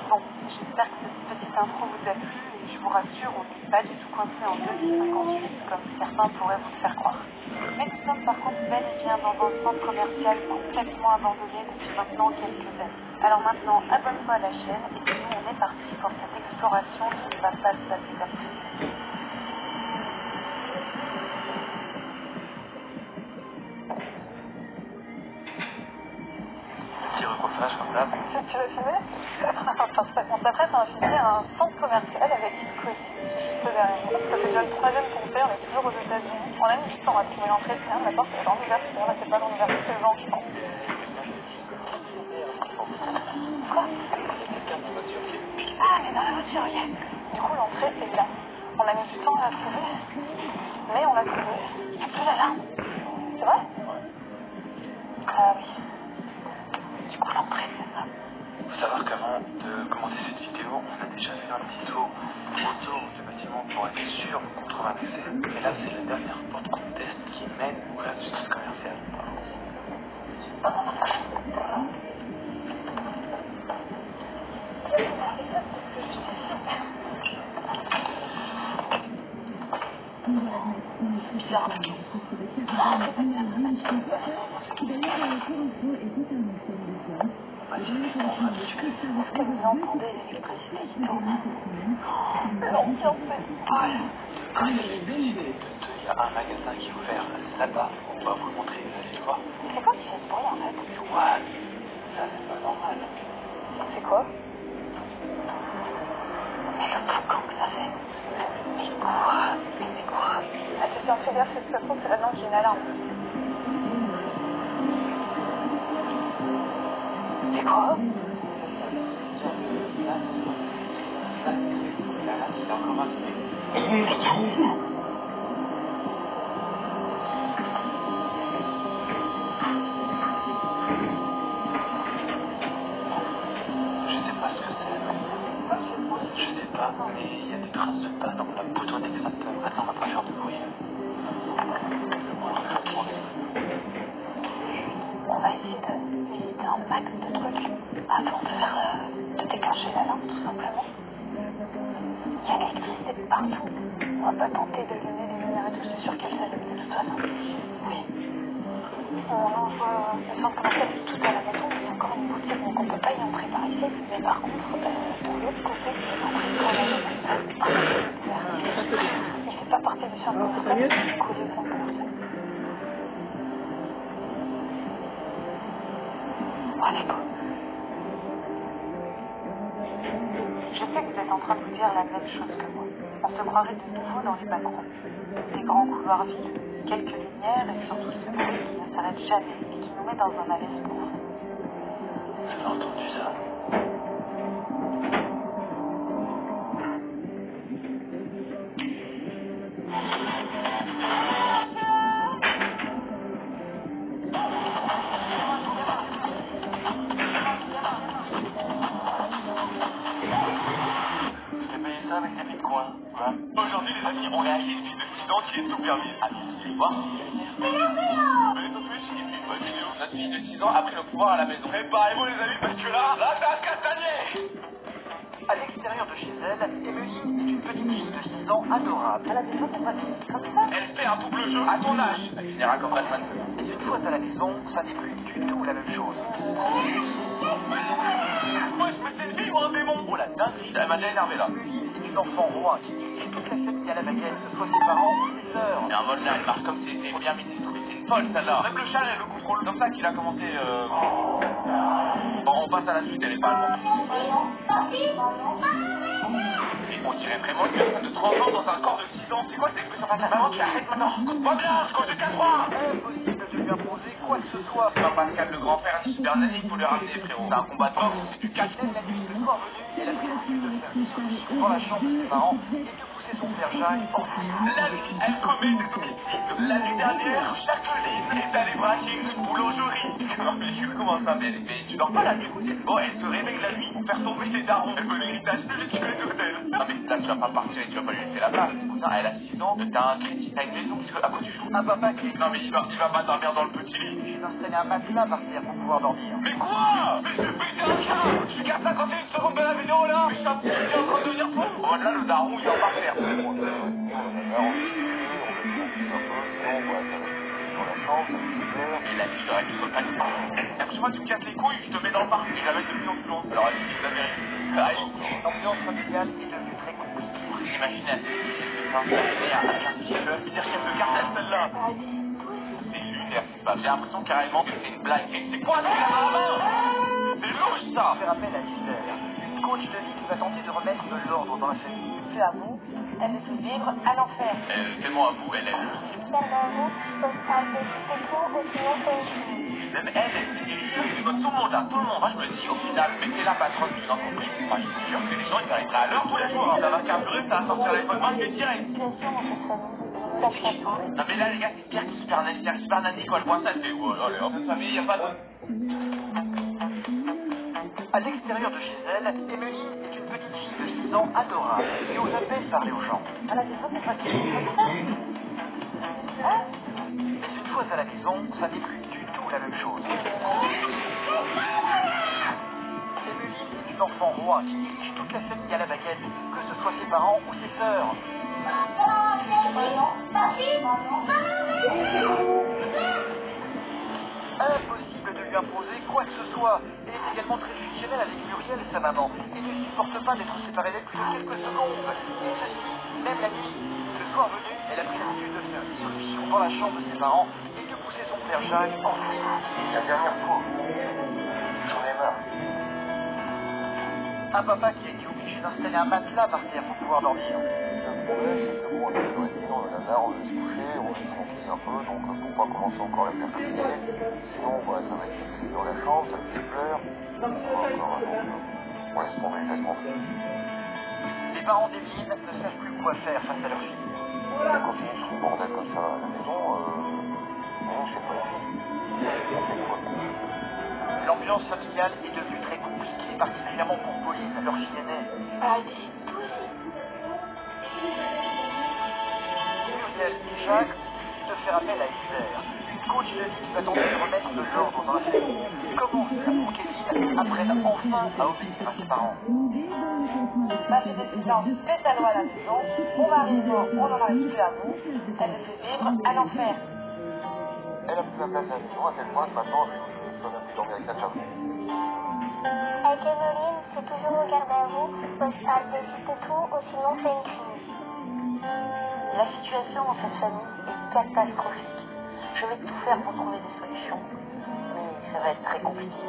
Bon, j'espère que cette petite intro vous a plu et je vous rassure, on n'est pas du tout coincé en 2058 comme certains pourraient vous le faire croire. Mais nous sommes par contre bel et bien dans un centre commercial complètement abandonné depuis maintenant quelques années. Alors maintenant, abonne-toi à la chaîne et puis nous on est parti pour cette exploration qui ne va pas se passer comme prévu. Petit recoffrage comme d'hab. Tu veux filmer? On s'apprête à filmer un centre commercial avec une cosine juste derrière nous. Ça fait déjà le troisième qu'on fait, on est toujours aux États-Unis. On a mis du temps à trouver l'entrée, c'est la porte est dans l'ouverture, et c'est pas dans l'ouverture, c'est le vent qui prend. Quoi? Ah, mais dans la voiture, ok. Du coup, l'entrée est là. On a mis du temps à la trouver, mais on l'a trouvée. Il n'y a plus l'alarme. C'est vrai? Ah oui. Du coup, l'entrée, c'est ça. Faut savoir qu'avant de commencer cette vidéo, on a déjà fait un petit tour autour du bâtiment pour être sûr qu'on trouve un accès. Et là, c'est la dernière porte qu'on teste qui mène au reste du centre commercial. Bizarre, là. Est-ce que vous entendez l'électricité qui tourne? L'ambiance est folle. Il y a un magasin qui est ouvert là-bas. On va vous le montrer, vous allez le voir. C'est quoi qui fait ce bruit en fait? Ouais, ça c'est pas normal. C'est quoi? Mais le boucan que ça fait. Mais quoi? Mais c'est quoi? Ah, tu tiens, fais gaffe, si ça se trouve, c'est là-dedans qu'il y a une alarme. C'est quoi? Il est encore allumé. Je sais pas ce que c'est. Je sais pas, mais il y a des traces de pas dans la bouton d'extracteur. Attends, on va pas faire de bruit. On va essayer de visiter un max de trucs avant de déclencher l'alarme, tout simplement. Il y a l'électricité de partout. On va pas tenter d'allumer les lumières et tout, c'est sûr qu'elles s'allument de toute façon. Oui. On longe le centre commercial tout à la maison, il y a encore une boutique, donc on peut pas y entrer par ici. Mais par contre, de l'autre côté, l'entrée de la maison, il fait pas partie du centre commercial, il est collé au centre commercial. Allez, go. Je sais que vous êtes en train de vous dire la même chose que moi. On se croirait de nouveau dans les backrooms. Des grands couloirs vides, quelques lumières et surtout ce bruit qui ne s'arrête jamais et qui nous met dans un malaise profond. Vous avez entendu ça? Avec des bitcoins. Voilà. Aujourd'hui, les amis, on est à une fille de 6 ans qui est tout permis. Allez, vous allez voir. Mais tout de suite, il fait une bonne vidéo. Notre fille de 6 ans a pris le pouvoir à la maison. Préparez-vous, les amis, parce que là, ça se castagner. À l'extérieur de chez elle, Emily est une petite fille de 6 ans adorable. Elle a des autres pratiques comme ça. Elle fait un double jeu à ton âge. Elle finira comme Batman. Et une fois à la maison, ça n'est plus du tout la même chose. Moi, je me fais vivre un démon. Oh la dinguerie, elle m'a déjà énervé là. C'est une enfant roi qui tue toute la famille à la baguette, soit ses parents ou ses sœurs. Et un mode là, elle marche comme si c'était une première ministre. C'est une folle celle-là. Même le chat, elle le contrôle comme ça qu'il a commencé. Bon, on passe à la suite, elle est pas allemande. Et on dirait vraiment une personne de 30 ans dans un corps de 6 ans. C'est quoi cette expression face à maman qui arrête maintenant? Pas bien, je cours de 4-3. Impossible de lui imposer quoi que ce soit. C'est pas Pascal le grand-père du Super Nanny qu'il faut lui ramener, frérot. C'est un combat de boxe, c'est du catch. Même la nuit, le soir venu, elle a pris l'habitude de faire une solution dans la chambre de ses parents et de pousser son père Jacques hors du lit. La nuit, elle commet des homicides. La nuit dernière, Jacqueline est allée braquer une boulangerie. Non mais comment ça, mais tu dors pas la nuit? Bon, elle se réveille la nuit pour faire tomber ses darons. Elle veut l'héritage de l'étude d'hôtel. Non mais là, tu vas pas partir et tu vas pas lui laisser la place. Cousin, elle a 6 ans, t'as un crédit, t'as une maison, parce que à quoi tu joues? Un papa qui Non mais il va pas dormir dans le petit lit. j'ai installé un matelas par terre pour pouvoir dormir. Mais quoi? Mais je pété un câble. Tu gardes 51 secondes de la vidéo là. Mais ça, tu es en train de devenir fou. Bon là, le daron, il va pas faire. Et la nuit, j'aurais dû sauter. La prochaine fois que tu me casses les couilles, je te mets dans le parc et je la mets de plus en plus loin. Alors elle dit la vérité. Aïe. L'ambiance familiale est devenue très compliquée. Vous imaginez à c'est-à-dire qu'elle se garde celle-là. C'est lunaire, c'est pas. J'ai l'impression carrément que c'est une blague. C'est quoi ce qu'il a dans la main? C'est louche ça. Faire appel à Esther, une coach de vie qui va tenter de remettre de l'ordre dans la famille. Peu à vous, elle me fait vivre à l'enfer. Fais-moi à vous, elle est. Même elle c'est délicieuse, c'est comme tout le monde, hein, tout le monde. Moi je me dis, au final, mettez la patronne d'une entreprise. Moi je suis sûr que les gens ils arriveraient à l'heure tous les jours. Hein. Ça va carburer, ça va sortir les bonnes mains, c'est direct. Non mais là les gars, c'est pire que Super Nanny. C'est Super Nanny quand elle voit ça, elle fait oh là, en cette famille, il n'y a pas de... À l'extérieur de chez elle, Emeline est une petite fille de 6 ans adorable qui ose à peine parler aux gens. À la maison, c'est pas qu'il comme ça. Hein? Mais une fois à la maison, ça n'est plus du tout la même chose. Emeline est une enfant roi qui dirige toute la famille à la baguette, que ce soit ses parents ou ses sœurs. Impossible de lui imposer quoi que ce soit. Elle est également très fusionnelle avec Muriel, sa maman, et ne supporte pas d'être séparée d'elle plus de quelques secondes. Et ceci, même la nuit. Le soir venu, elle a pris l'habitude de faire une solution dans la chambre de ses parents et de pousser son père Jacques hors du lit. La dernière fois, j'en ai marre. Un papa qui a été obligé d'installer un matelas par terre pour pouvoir dormir. Le problème, c'est que bon, on a marre, on veut se coucher, on veut se tranquille un peu, donc faut pas commencer encore la perpétuité. Sinon, bah, ça va être difficile dans la chambre, ça me fait peur. On laisse tomber, laisse tomber. Les parents d'Emeline ne savent plus quoi faire face à leur fille. La copine sous le bordel comme ça à la maison, non, c'est pas la fille. On fait quoi? L'ambiance familiale est devenue très compliquée, particulièrement pour Pauline, leur fille aînée. Muriel et Jacques décident de faire appel à Esther, une coach de vie qui va tenter de remettre de l'ordre dans la famille. Comment faire pour qu'Emeline apprenne enfin à obéir à ses parents? Ma fille décision, faites la loi à la maison. Mon mari est mort, on en arrive plus à vous. Elle me fait vivre à l'enfer. Elle a pris la place à la maison à tel point que maintenant, je peux même plus dormir avec sa femme. Avec Emeline, c'est toujours regarder à vous, Ostal de vite et tout, ou sinon c'est une crise. La situation dans cette famille est catastrophique. Je vais tout faire pour trouver des solutions. Mais ça va être très compliqué.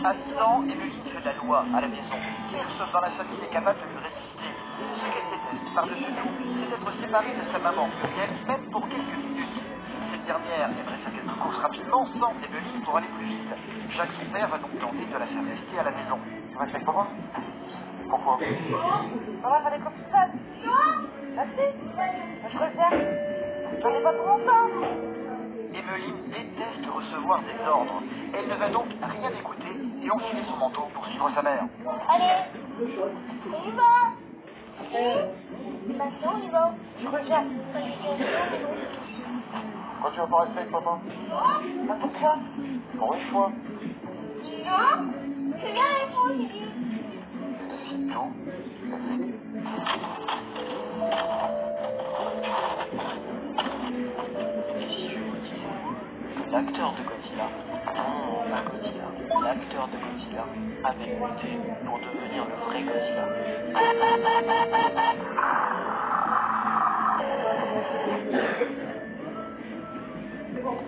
À 6 ans, Emeline fait de la loi à la maison. Personne dans la famille n'est capable de lui résister. Ce qu'elle déteste par-dessus tout, c'est d'être séparée de sa maman, Muriel, même pour quelques minutes. Cette dernière aimerait faire quelques courses rapidement sans Emeline pour aller plus vite. Jacques, son père, va donc tenter de la faire rester à la maison. Tu vas avec papa? Pourquoi? Maman, fallait qu'on se fasse. Merci. Je reviens. J'en ai pas pour longtemps. Emeline déteste recevoir des ordres. Elle ne va donc rien écouter et enfiler son manteau pour suivre sa mère. Allez, on y va. Maintenant, on y va. Je reviens. Quand tu vas pas rester avec papa? Bah pourquoi? Pour une fois. Non, c'est bien avec moi, Sylvie. C'est tout. L'acteur de Godzilla. Godzilla, l'acteur de Godzilla, avait muté pour devenir le vrai Godzilla.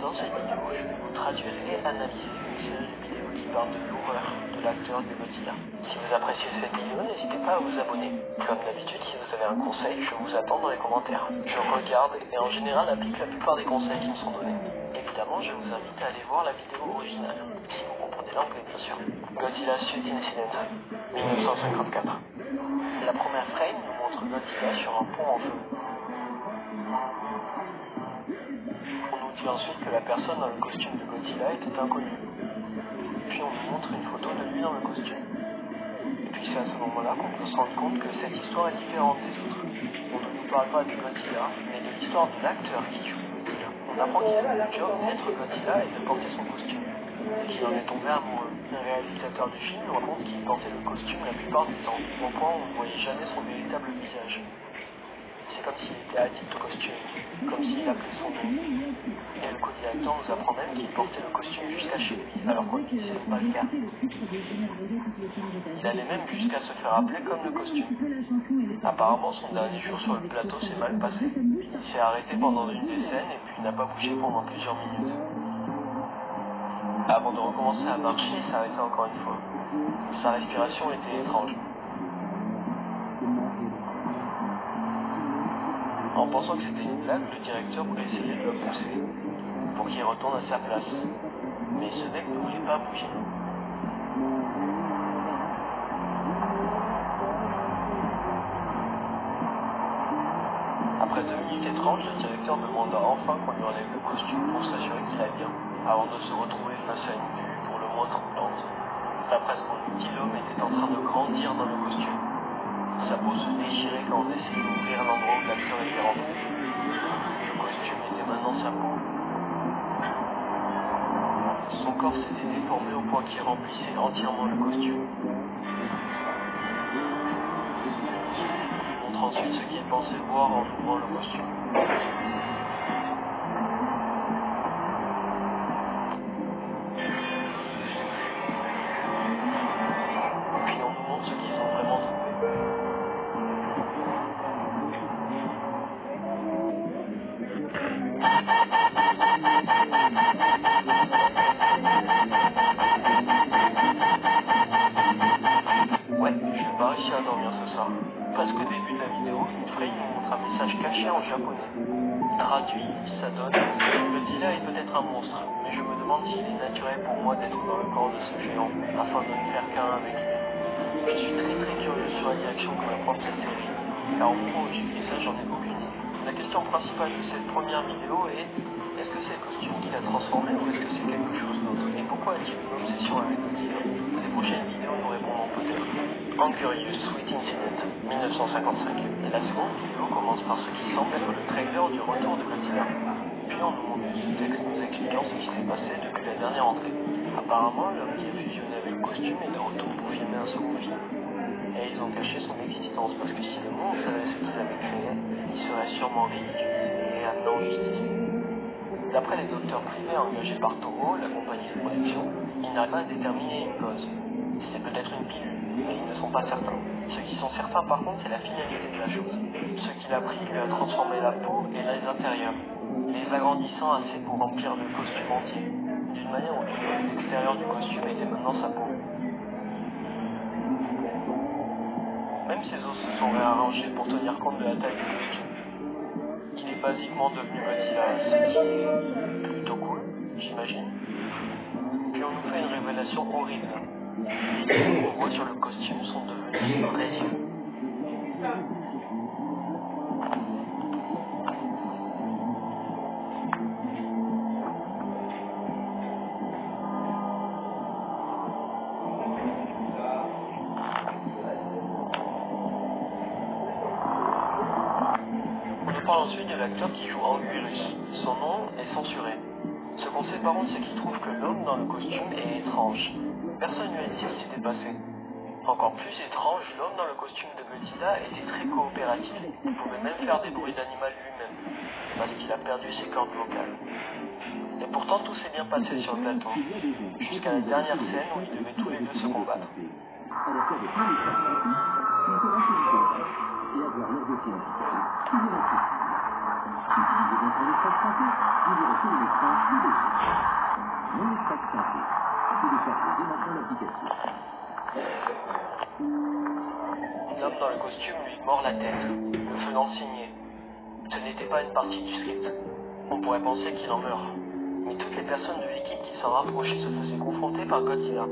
Dans cette vidéo, je vais vous traduire et analyser une série de vidéos qui parlent de l'horreur de l'acteur de Godzilla. Si vous appréciez cette vidéo, n'hésitez pas à vous abonner. Comme d'habitude, si vous avez un conseil, je vous attends dans les commentaires. Je regarde et en général applique la plupart des conseils qui me sont donnés. Évidemment, je vous invite à aller voir la vidéo originale, si vous comprenez l'anglais bien sûr. Godzilla Suit Incident, 1954. La première frame nous montre Godzilla sur un pont en feu. On nous dit ensuite que la personne dans le costume de Godzilla était inconnue. Puis on nous montre une photo de lui dans le costume. Et puis c'est à ce moment-là qu'on peut se rendre compte que cette histoire est différente des autres. On ne nous parle pas de Godzilla, mais de l'histoire de l'acteur qui joue Godzilla. On apprend qu'il avait le job d'être Godzilla et de porter son costume. Et qu'il en est tombé amoureux. Le réalisateur du film nous raconte qu'il portait le costume la plupart du temps, au point où on ne voyait jamais son véritable visage. C'est comme s'il était addict au costume, comme s'il appelait son nom. Et le co-directeur nous apprend même qu'il portait le costume jusqu'à chez lui, alors qu'on lui disait de ne pas le faire. Il allait même jusqu'à se faire appeler comme le costume. Apparemment, son dernier jour sur le plateau s'est mal passé. Il s'est arrêté pendant une des scènes et puis n'a pas bougé pendant plusieurs minutes. Avant de recommencer à marcher, il s'arrêtait encore une fois. Sa respiration était étrange. En pensant que c'était une blague, le directeur voulait essayer de le pousser pour qu'il retourne à sa place. Mais ce mec ne voulait pas bouger. Après 2 minutes étranges, le directeur demanda enfin qu'on lui enlève le costume pour s'assurer qu'il allait bien, avant de se retrouver face à une vue pour le moins troublante. D'après ce qu'on nous dit, l'homme était en train de grandir dans le costume. Sa peau se déchirait quand on essayait d'ouvrir l'endroit où l'acteur était rentré. Le costume était maintenant sa peau. Son corps s'était déformé au point qu'il remplissait entièrement le costume. Il montre ensuite ce qu'il pensait voir en ouvrant le costume. Puis on nous montre ce qu'ils ont vraiment trouvé. Ouais, je n'ai pas réussi à dormir ce soir. Presque au début de la vidéo, une frame nous montre un message caché en japonais. Traduit, ça donne Godzilla est peut-être un monstre, mais je me demande s'il est naturel pour moi d'être dans le corps de ce géant, afin de ne faire qu'un avec lui. Je suis très curieux sur la direction que va prendre cette série, car au moment où j'écris ça, j'en ai aucune idée. La question principale de cette première vidéo est: est-ce que c'est le costume qui l'a transformé ou est-ce que c'est quelque chose d'autre? Et pourquoi a-t-il une obsession avec Godzilla? Les prochaines vidéos nous répondront peut-être. Angurious Sweet Incident, 1955. Et la seconde vidéo commence par ce qui semble être le trailer du retour de Godzilla. Puis on nous montre ce texte nous expliquant ce qui s'est passé depuis la dernière entrée. Apparemment, l'homme qui a fusionné avec le costume est de retour pour filmer un second film. Et ils ont caché son existence parce que si le monde savait ce qu'ils avaient créé, il serait sûrement ridiculisé et amené en justice. D'après les docteurs privés engagés par Toho, la compagnie de production, ils n'arrivent pas à déterminer une cause. C'est peut-être une pilule, mais ils ne sont pas certains. Ce qui sont certains par contre, c'est la finalité de la chose. Ce qu'il a pris lui a transformé la peau et les intérieurs, les agrandissant assez pour remplir le costume entier, d'une manière où l'extérieur du costume était maintenant sa peau. Même ses os se sont réarrangés pour tenir compte de la taille du costume. Il est basiquement devenu Godzilla, ce qui est plutôt cool, j'imagine. Puis on nous fait une révélation horrible. Les yeux qu'on voit sur le costume sont devenus ses vrais yeux. On nous parle ensuite de l'acteur qui joue Angurus. Son nom est censuré. Ce qu'on sait par contre, c'est qu'il trouve que l'homme dans le costume est étrange. Personne ne lui a dit ce qui s'était passé. Encore plus étrange, l'homme dans le costume de Godzilla était très coopératif. Il pouvait même faire des bruits d'animal lui-même, parce qu'il a perdu ses cordes vocales. Et pourtant tout s'est bien passé sur le plateau, jusqu'à la dernière scène où ils devaient tous les deux se combattre. À la fois de tous les participatifs, il faut lâcher le corps et avoir leur dossier d'identité toujours accessible. Utilisez votre espace santé, vous aurez tous les médecins plus dessus. Mon espace santé, téléchargez dès maintenant l'application. L'homme dans le costume lui mord la tête, le faisant signer. Ce n'était pas une partie du script. On pourrait penser qu'il en meurt. Mais toutes les personnes de l'équipe qui s'en rapprochaient se faisaient confronter par Godzilla,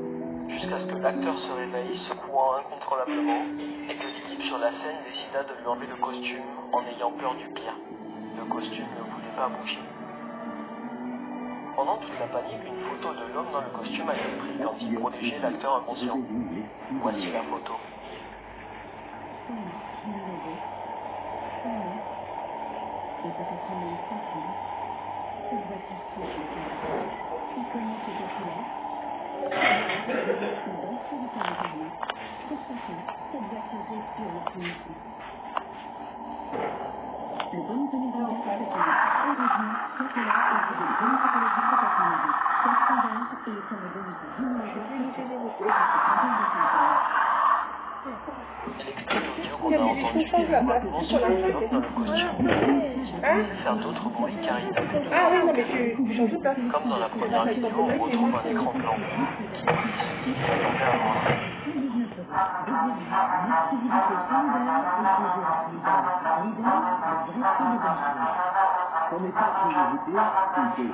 jusqu'à ce que l'acteur se réveille, secouant incontrôlablement, et que l'équipe sur la scène décida de lui enlever le costume en ayant peur du pire. Le costume ne voulait pas bouger. Pendant toute la panique, une photo de l'homme dans le costume a été prise quand il protégeait l'acteur inconscient. Voici la photo. L'extrait audio qu'on a entendu est probablement sur l'homme dans le costume. Faire d'autres bruits car il n'a plus de Ah oui, non, mais tu changes de place. Comme dans la première vidéo, on retrouve un écran blanc qui dit ce qu'il s'attendait à voir. On n'est pas priorité, c'est que les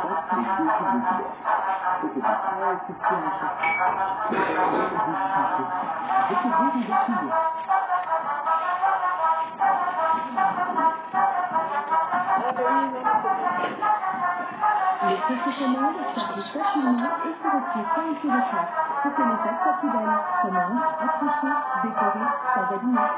possibles couleurs. Au petit pas, c'est ce qu'on Les petites commandes chargent facilement et se retirent sans effet de classe pour que l'état soit plus belle. Commande, accrochée, décorée, sans abîmer.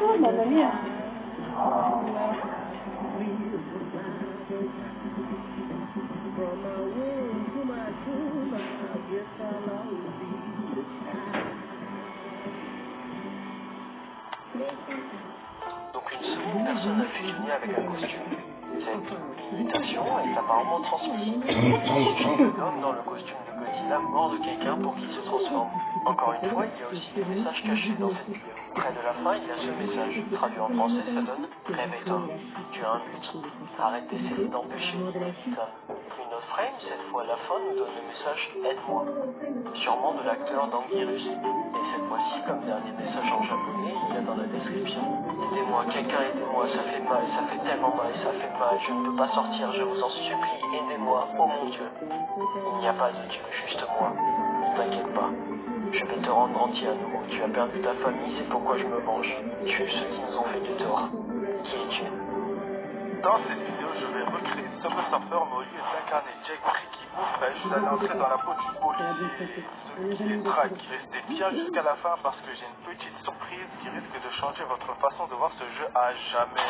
Oh, mamma mia. Donc une seconde personne a fusionné avec un costume. Cette mutation est apparemment transmissible. L'homme dans le costume de Godzilla mord de quelqu'un pour qu'il se transforme. Encore une fois, il y a aussi des messages cachés dans cette vidéo. Près de la fin, il y a ce message. Traduit en français, ça donne « Réveille-toi, tu as un but. Arrête d'essayer d'empêcher Ethan ». Une autre frame, cette fois à la fin, nous donne le message « Aide-moi ». Sûrement de l'acteur d'Anguirus. Et cette fois-ci, comme dernier message en japonais, il y a dans la description « Aidez-moi, quelqu'un aidez-moi, ça fait mal, ça fait tellement mal, ça fait mal, je ne peux pas sortir, je vous en supplie, aidez-moi, oh mon Dieu ». Il n'y a pas de Dieu, juste moi. Ne t'inquiète pas. Je vais te rendre entier à nouveau. Tu as perdu ta famille, c'est pourquoi je me venge. Tue ceux qui nous ont fait du tort. Qui es-tu? Dans cette vidéo, je vais recréer Summer Surfer, mais au lieu d'incarner Jack Ricky Buffet, je vais entrer dans la peau du policier, celui qui les traque. Restez bien jusqu'à la fin parce que j'ai une petite surprise qui risque de changer votre façon de voir ce jeu à jamais.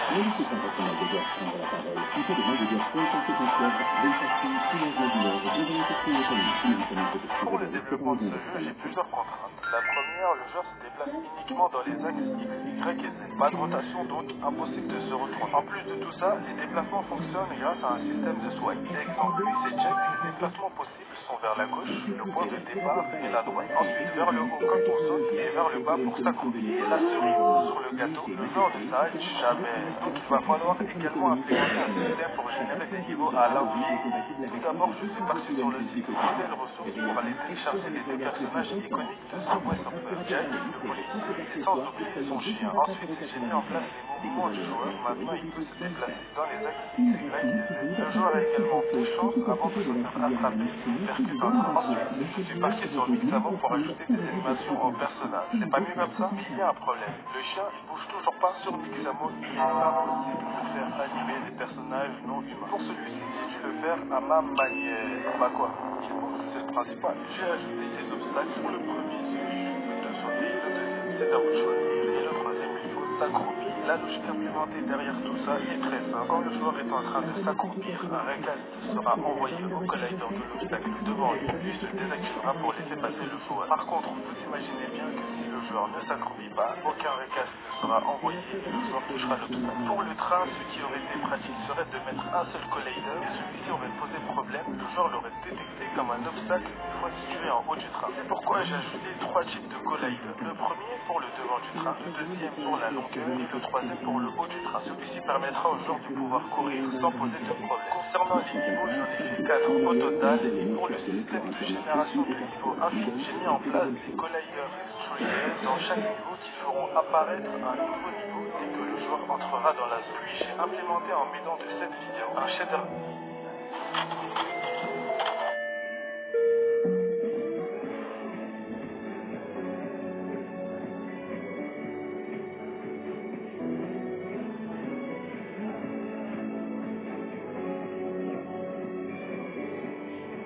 Pour le développement de ce jeu, j'ai plusieurs contraintes. La première, le joueur se déplace uniquement dans les axes X, Y et Z. Pas de rotation, donc impossible de se retourner. En plus de tout ça, les déplacements fonctionnent grâce à un système de swipe. Exemple, lui c'est check, les déplacements possibles sont vers la gauche, le point de départ et la droite. Ensuite vers le haut quand on saute et vers le bas pour s'accroupir. Et la cerise sur le gâteau, le joueur ne s'arrête jamais. Donc il va falloir également implémenter un système pour générer des niveaux à l'infini. Tout d'abord, je suis parti sur le site Modèle Ressources pour aller télécharger les deux personnages iconiques de Subway Surfer, Jack, le policier, et sans oublier son chien. Ensuite, j'ai mis en place les mouvements du joueur. Maintenant, il peut se déplacer dans les axes X, Y et Z. Le joueur a également deux chances avant de se faire attraper, percutant. Ensuite, je suis parti sur Mixamo pour ajouter des animations en personnage. C'est pas mieux comme ça? Mais il y a un problème. Le chien, il bouge toujours pas sur Mixamo. Il n'est pas possible de faire animer des personnages non humains. Pour celui-ci, j'ai dû le faire à ma manière. Bah quoi? Il bouge, c'est le principal. J'ai ajouté des obstacles pour le premier, celui de sauter. Le deuxième, c'est à vous de choisir. Et le troisième, il faut s'accroupir. La logique implémentée derrière tout ça est très simple. Quand le joueur est en train de s'accroupir, un recast sera envoyé au collider de l'obstacle devant lui, puis se désactivera pour laisser passer le joueur. Par contre, vous imaginez bien que si le joueur ne s'accroupit pas, aucun recast ne sera envoyé et le joueur touchera l'obstacle. Pour le train, ce qui aurait été pratique serait de mettre un seul collider et celui-ci aurait posé problème, le joueur l'aurait détecté comme un obstacle une fois situé en haut du train. C'est pourquoi j'ai ajouté 3 types de collider. Le premier pour le devant du train, le deuxième pour la longueur et le troisième pour le haut du train. Celui-ci permettra aux joueurs de pouvoir courir sans poser de problème. Concernant les niveaux, j'en ai fait 4 au total et pour le système de génération de niveaux infini, j'ai mis en place des colliders destroyers dans chaque niveau qui feront apparaître un nouveau niveau dès que le joueur entrera dans la zone. Puis j'ai implémenté en m'aidant de cette vidéo un shader.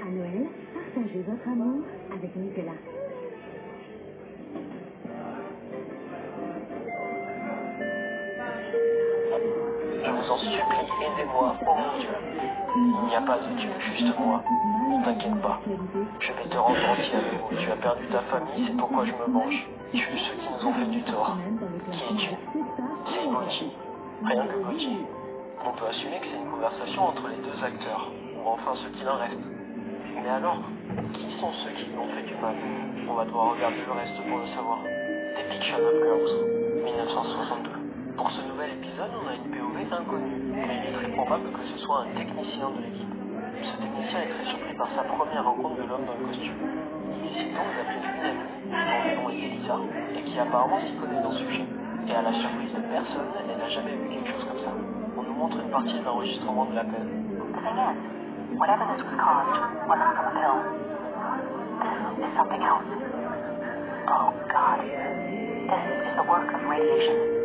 À Noël, partagez votre amour avec Nicolas. Je vous en supplie, aidez-moi, oh mon Dieu. Il n'y a pas de Dieu, juste moi. Ne t'inquiète pas. Je vais te rendre entier à nouveau. Tu as perdu ta famille, c'est pourquoi je me venge. Tue ceux qui nous ont fait du tort. Qui es-tu? C'est Gauthier. Rien que Gauthier. On peut assumer que c'est une conversation entre les deux acteurs, ou enfin ce qu'il en reste. Mais alors, qui sont ceux qui lui ont fait du mal? On va devoir regarder le reste pour le savoir. Depiction Influence, 1962. Pour ce nouvel épisode, on a une POV inconnue, mais il est très probable que ce soit un technicien de l'équipe. Ce technicien est très surpris par sa première rencontre de l'homme dans le costume. Il décide donc d'appeler une amie, dont le nom est Elisa, et qui apparemment s'y connaît dans ce sujet. Et à la surprise de personne, elle n'a jamais vu quelque chose comme ça. On nous montre une partie de l'enregistrement de l'appel. The thing is, whatever this was caused wasn't from a pill. This is something else. Oh, God. This is the work of radiation.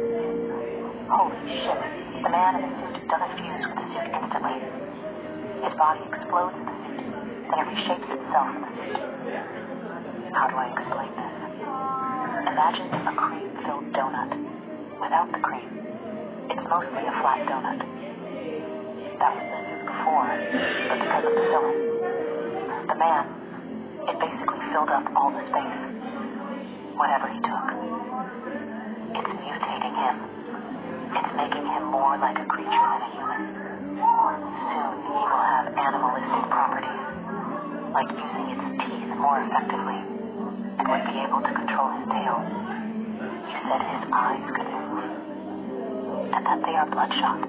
Holy shit. The man in the suit doesn't fuse with the suit instantly. His body explodes in the suit, then it reshapes itself in the suit. How do I explain this? Imagine a cream-filled donut. Without the cream, it's mostly a flat donut. That was the suit before, but because of the filling. The man, it basically filled up all the space. Whatever he took. It's mutating him. It's making him more like a creature than a human. Soon he will have animalistic properties, like using its teeth more effectively, and would be able to control his tail. You said his eyes could move, and that they are bloodshot.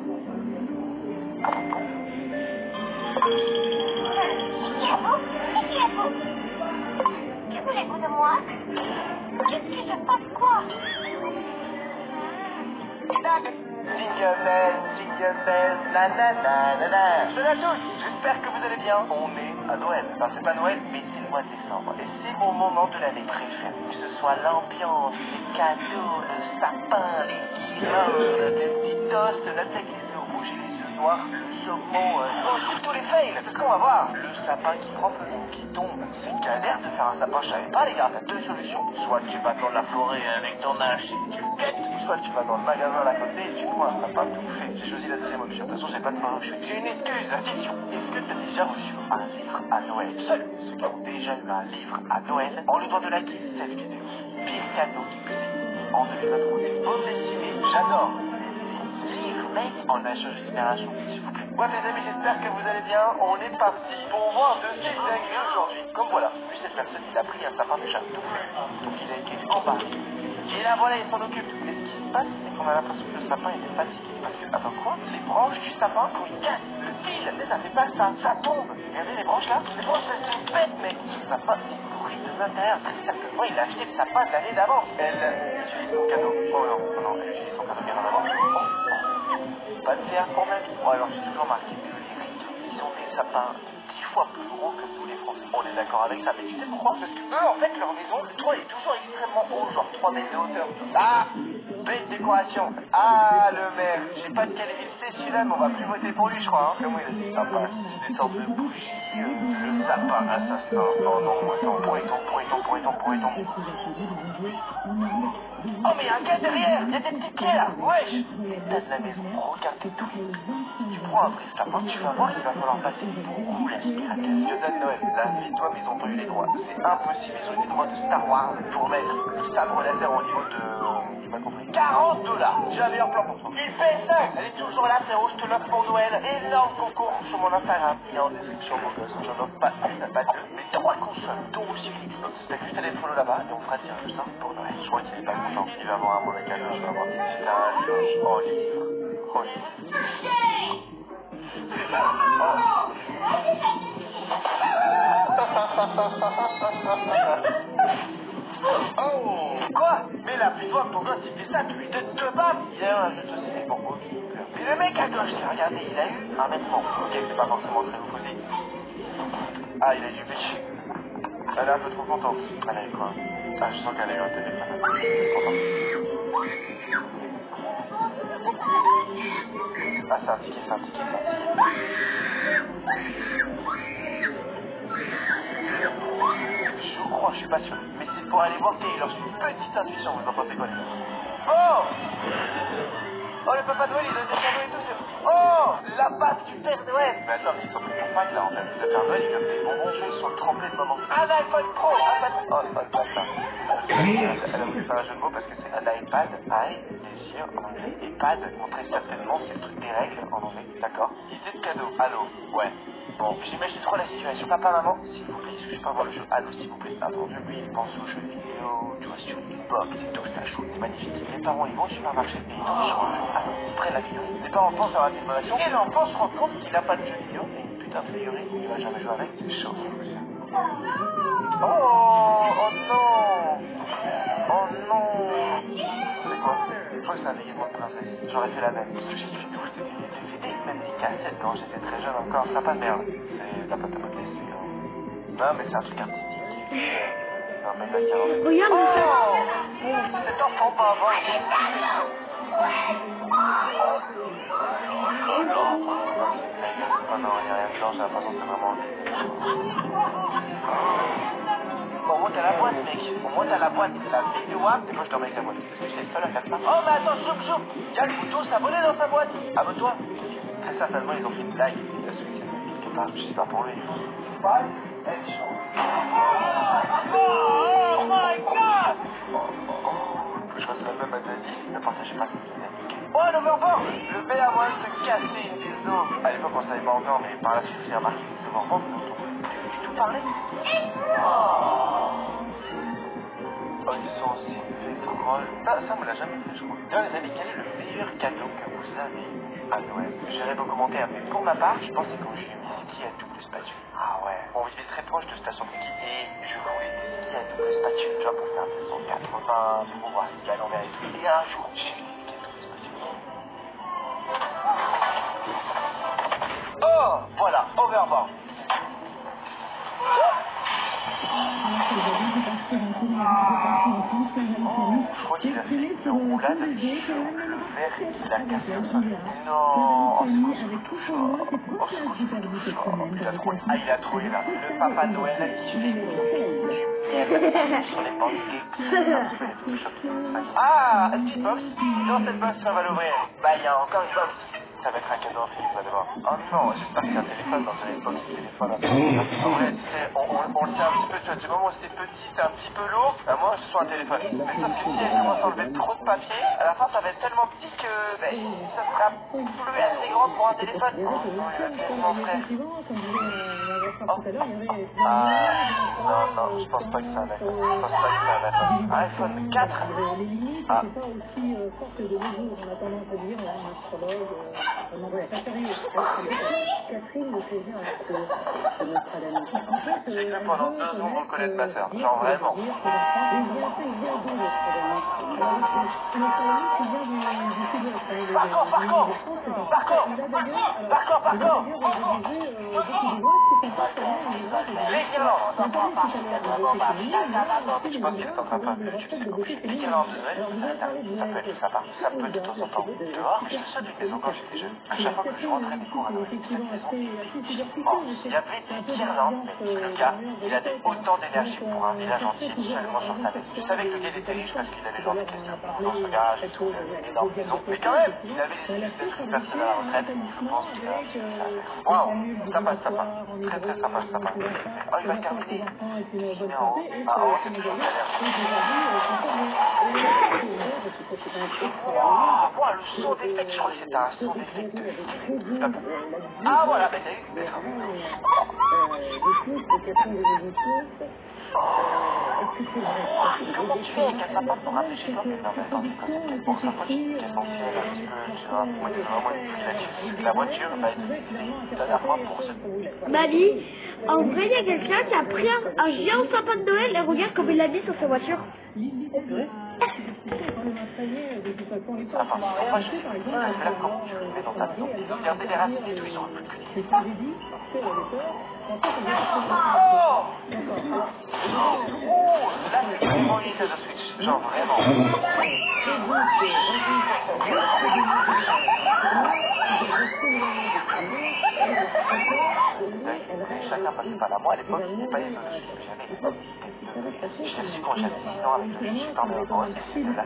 Que voulez-vous de moi? Qu'est-ce qui se passe, quoi? Jingle bells, nanana. Salut à tous, j'espère que vous allez bien. On est à Noël. Enfin, c'est pas Noël, mais c'est le mois de décembre. Et c'est mon moment de l'année préféré. Que ce soit l'ambiance, les cadeaux, le sapin, les guirlandes, les petits toasts, la tête, les œufs rouges et les œufs noirs, le saumon, tous les fails. C'est ce qu'on va voir. Le sapin qui prend feu, qui tombe. C'est une galère de faire un sapin, je savais pas les gars. T'as deux solutions. Soit tu vas dans la forêt avec ton hache et tu le pètes, ou soit tu vas dans le magasin à côté et tu prends un sapin tout fait. J'ai choisi la deuxième option. De toute façon, j'ai pas de parole. J'ai une excuse. Attention. Est-ce que tu as déjà reçu un livre à Noël? Seuls ceux qui ont déjà eu un livre à Noël ont le droit de liker cette vidéo. Pire cadeau qui puisse en 2023. Une bande dessinée, j'adore. Livre, mec, en achat génération, s'il vous plaît. Ouais, les amis, j'espère que vous allez bien. On est parti pour voir de ces dingueries aujourd'hui. Comme voilà, lui, cette personne, il a pris un sapin déjà tout fait. Donc il a été emballé. Et là, voilà, il s'en occupe. Mais ce qui se passe, c'est qu'on a l'impression que le sapin il est fatigué. Parce que, attends quoi? Les branches du sapin, quand il casse le fil, mais ça fait pas ça, ça tombe. Regardez les branches là, les branches elles se pètent, mec. Ce sapin, il pourrit de l'intérieur. Très certainement, il a acheté le sapin de l'année d'avant. Elle utilise son cadeau. Oh non, non, elle utilise son cadeau bien en avant. Pas de CR pour ma vie. Bon, alors j'ai toujours remarqué que les riches, ils ont des sapins 10 fois plus gros que tous les Français. On est d'accord avec ça, mais tu sais pourquoi? Parce que eux, en fait, leur maison, le toit est toujours extrêmement haut, genre 3 mètres de hauteur. Ah, belle décoration. Ah, le maire. Je sais pas de quelle ville c'est celui-là, mais on va plus voter pour lui, je crois. Hein. Comment il a dit sapin? C'est des sortes de bougies, le sapin assassin. Oh non, attends, pourrait-on où est ton mot? Oh, mais il y a un gars derrière! Il y a des petits pieds là! Wesh! T'as de la maison, regarde tes tout. Tu prends un prix, t'apportes, tu vas voir qu'il va falloir passer beaucoup l'aspirateur. Yoda de Noël, là, dis-toi, mais ils ont pas eu les droits. C'est impossible, ils ont eu les droits de Star Wars pour mettre le sabre laser au niveau de. J'ai pas compris. $40! J'avais un plan pour toi. Il fait ça! Elle est toujours là, frérot, je te l'offre pour Noël. Énorme concours sur mon Instagram. Et en description, mon gosse, j'en offre pas une, pas deux, mais 3 consoles, dont aussi une Xbox. T'as juste à les follow là-bas et on fera tirer le sort pour Noël. Je crois qu'il est pas content. Il va avoir un mauvais cadeau, je vais avoir des putain de livre. Oh, livre. Oh, livre. Oh! Quoi? Mais la plus fois que ton gosse il fait ça, tu lui donnes 2 baffes. Il a eu un jeu de société pour moi. Mais le mec à gauche, regardez, il a eu un mètre fond. Ok, c'est pas forcément très opposé. Ah, il a du bitch. Elle est un peu trop contente. Elle a eu quoi? Ah, je sens qu'elle a eu un téléphone. Ah, c'est un ticket, c'est un ticket, c'est un ticket. Je crois, je suis pas sûr. Mais c'est pour aller voir Taylor. C'est une petite intuition, vous en pensez quoi? Oh! Oh, le Papa Noël, il donne des cadeaux et tout. Oh! La passe du Père Noël! Mais attends, mais ils sont plus compacts là en fait. Le Père Noël, il donne des bonbons jaunes sur le tremblé de maman. Un iPhone Pro! Oh, pas ça. Elle a voulu faire un jeu de mots parce que c'est un iPad. Bien sûr, en anglais. Et pad, très certainement, c'est le truc des règles en anglais. D'accord? Idée de cadeau. Allô? Ouais. Bon, j'imagine trop la situation. Papa, maman, s'il vous plaît, est-ce que je peux avoir le jeu? Allô, s'il vous plaît. Attendu, lui, il pense aux jeux vidéo, tu vois, sur Xbox et tout, ça chaud, c'est magnifique. Les parents, ils vont au supermarché et ils tombent sur un jeu. Alors, ils prennent la figurine. Les parents pensent avoir une relation et l'enfant se rend compte qu'il n'a pas de jeu vidéo et une putain de figurine, il va jamais jouer avec. C'est chaud. Oh non! Oh non! C'est quoi? Je crois que c'est un déguisement de princesse. J'aurais fait la même. Parce que j'ai vu tout, c'était des DVD, même des cassettes quand j'étais très jeune encore. Ça pas de merde. C'est la pâte à modeler, c'est. Non, mais c'est un truc artistique. Non, mais là, il y a. Regarde, oh! Cet enfant pas avant. Oh non, il n'y a rien dedans, j'ai l'impression que c'est vraiment. On monte à la boîte, mec. On monte à la boîte. La vidéo app, et moi je dormais avec la boîte. Parce que c'est le seul à faire ça. Oh, mais attends, zoom. Il y a le couteau s'abonner dans sa boîte. Abonne-toi. Très certainement, ils ont fait une blague. Quelque part, je sais pas pour lui. Oh my god! Faut que je fasse la même à Daddy. Ne partagez pas cette dynamique. Oh, l'overboard! Le mec a moyen de se casser une dildo. À l'époque, on savait pas encore, mais par la suite, j'ai remarqué que les overboards, tu tout parler. Oh, ils sont aussi fait drôle. Ça, on me l'a jamais fait, je crois. D'ailleurs, les amis, quel est le meilleur cadeau que vous avez à Noël? J'irai vos commentaires, mais pour ma part, je pensais quand j'ai eu mes skis à double spatule. Ah ouais. On vivait très proche de station de ski et je voulais des skis à double spatule, tu vois, pour faire des 180, pour voir ski à l'envers et tout. Et un jour, j'ai eu des skis à double spatule. Oh, voilà, overboard. Je crois qu'il a fait une roulade sur le verre et qu'il a cassé le sol. Non, il a trouvé là. Le Papa Noël qui fait du miel sur les pancakes. Ah, une petite box. Dans cette box, ça va l'ouvrir. Bah, il y a encore une box. Ça va être un cadeau infini, vous allez voir. Oh non, j'espère que c'est un téléphone dans une époque, ce téléphone. En vrai, on le tient un petit peu, tu vois, du moment où c'était petit, c'est un petit peu lourd, à moins que ce soit un téléphone. Mais sauf que si elle commence à enlever trop de papier, à la fin ça va être tellement petit que ça sera plus assez grand pour un téléphone. Oh non, il va tellement frère. Non, je pense pas que c'est un iPhone. Je pense pas que c'est un iPhone. iPhone 4. Ah. J'ai cru pendant 2 secondes reconnaître ma soeur. Genre vraiment. Parcours. Je pense qu'il est en train de faire du YouTube, c'est compliqué. Les câlins de Noël, ça peut être sympa. Ça peut de temps en temps. Dehors, je me souviens d'une maison quand j'étais jeune. À chaque fois que je rentrais des cours à Noël, cette maison, oh, il y avait des guirlandes, mais le gars, il avait autant d'énergie pour un village entier seulement sur sa tête. Je savais que le gars était riche parce qu'il avait genre des questions dans ce garage et tout, il avait une énorme maison. Mais quand même, il avait des espèces de personnes à la retraite. Je pense qu'il a waouh, sympa. Très très sympa. Oh, il va terminer. Il est en haut. Ah, en haut, c'est toujours galère. Wow, le son d'effet, je crois que c'était un son d'effet de... Ah, voilà, mais t'as eu... Comment tu fais avec un sapin pour rappeler chez toi? Non, mais attends, bon, ça peut être essentiel un petit peu, tu vois, pour être vraiment une petite là-dessus. La voiture, bah, la dernière fois pour ce... Mamie, en vrai, il y a quelqu'un qui a pris un géant sapin de Noël et regarde comme il l'a mis sur sa voiture. Enfin, moi, je là, comment tu le mets dans ta maison? Regardez les racines et tout, ils sont un peu plus petits. Oh! Là, c'est vraiment une Nintendo Switch. Genre, vraiment. Chacun passait par là. Moi, à l'époque, il n'y avait pas les autres. Jamais. Je l'ai su quand j'avais 6 ans avec le Super Mario Bros. Et c'était là.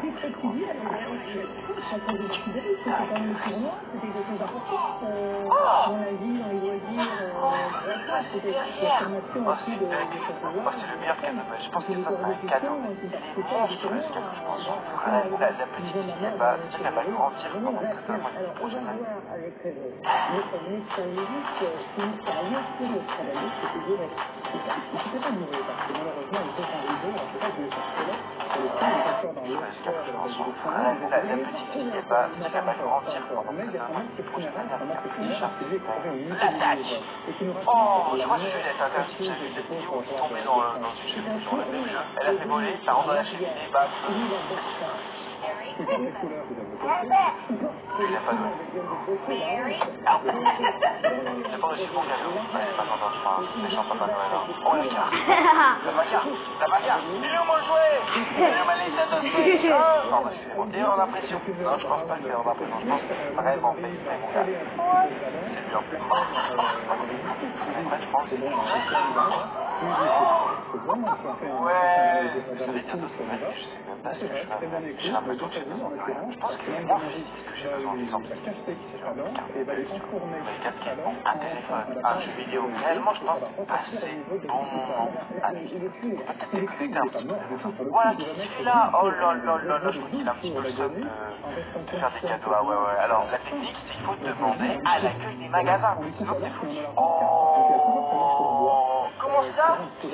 C'est le meilleur cadeau. Je pense que ça, c'est un cadeau. Il est monstrueux, ce cadeau, je pense. La petite fille, elle va grandir pendant très loin les prochaines années. La petite fille, elle va grandir pendant très loin les prochaines années. L'attache. Oh, je vois que Juliette est interdite. J'ai vu cette vidéo où il est tombé dans le même jeu. Elle a fait voler, ça rentre dans la cheminée, bam. Il a pas joué. J'ai pas reçu mon cadeau. C'est pas content, je crois. Méchant papa Noël. Oh, la carte. La bagarre. Il est où mon jouet? Il est où ma Nintendo Switch? Non, bah, excusez-moi. Et en impression. Non, je pense pas le faire en impression. Je pense que c'est vraiment fait, mon gars. C'est dur. Je pense que ouais, ça veut dire ça, je sais même pas ce que je fais. J'ai l'impression que j'ai besoin de rien. Je pense que c'est moi physique que j'ai besoin d'exemple. Un téléphone, un jeu vidéo. Réellement, je pense passer bon moment avec. Peut-être déconnecter un petit peu. Voilà, celui-là, oh là, je trouve qu'il a un petit peu le somme de faire des cadeaux. Ah ouais. Alors, la technique, c'est qu'il faut demander à l'accueil des magasins. Sinon, c'est foutu. Oh, comment ça? Oh, j'ai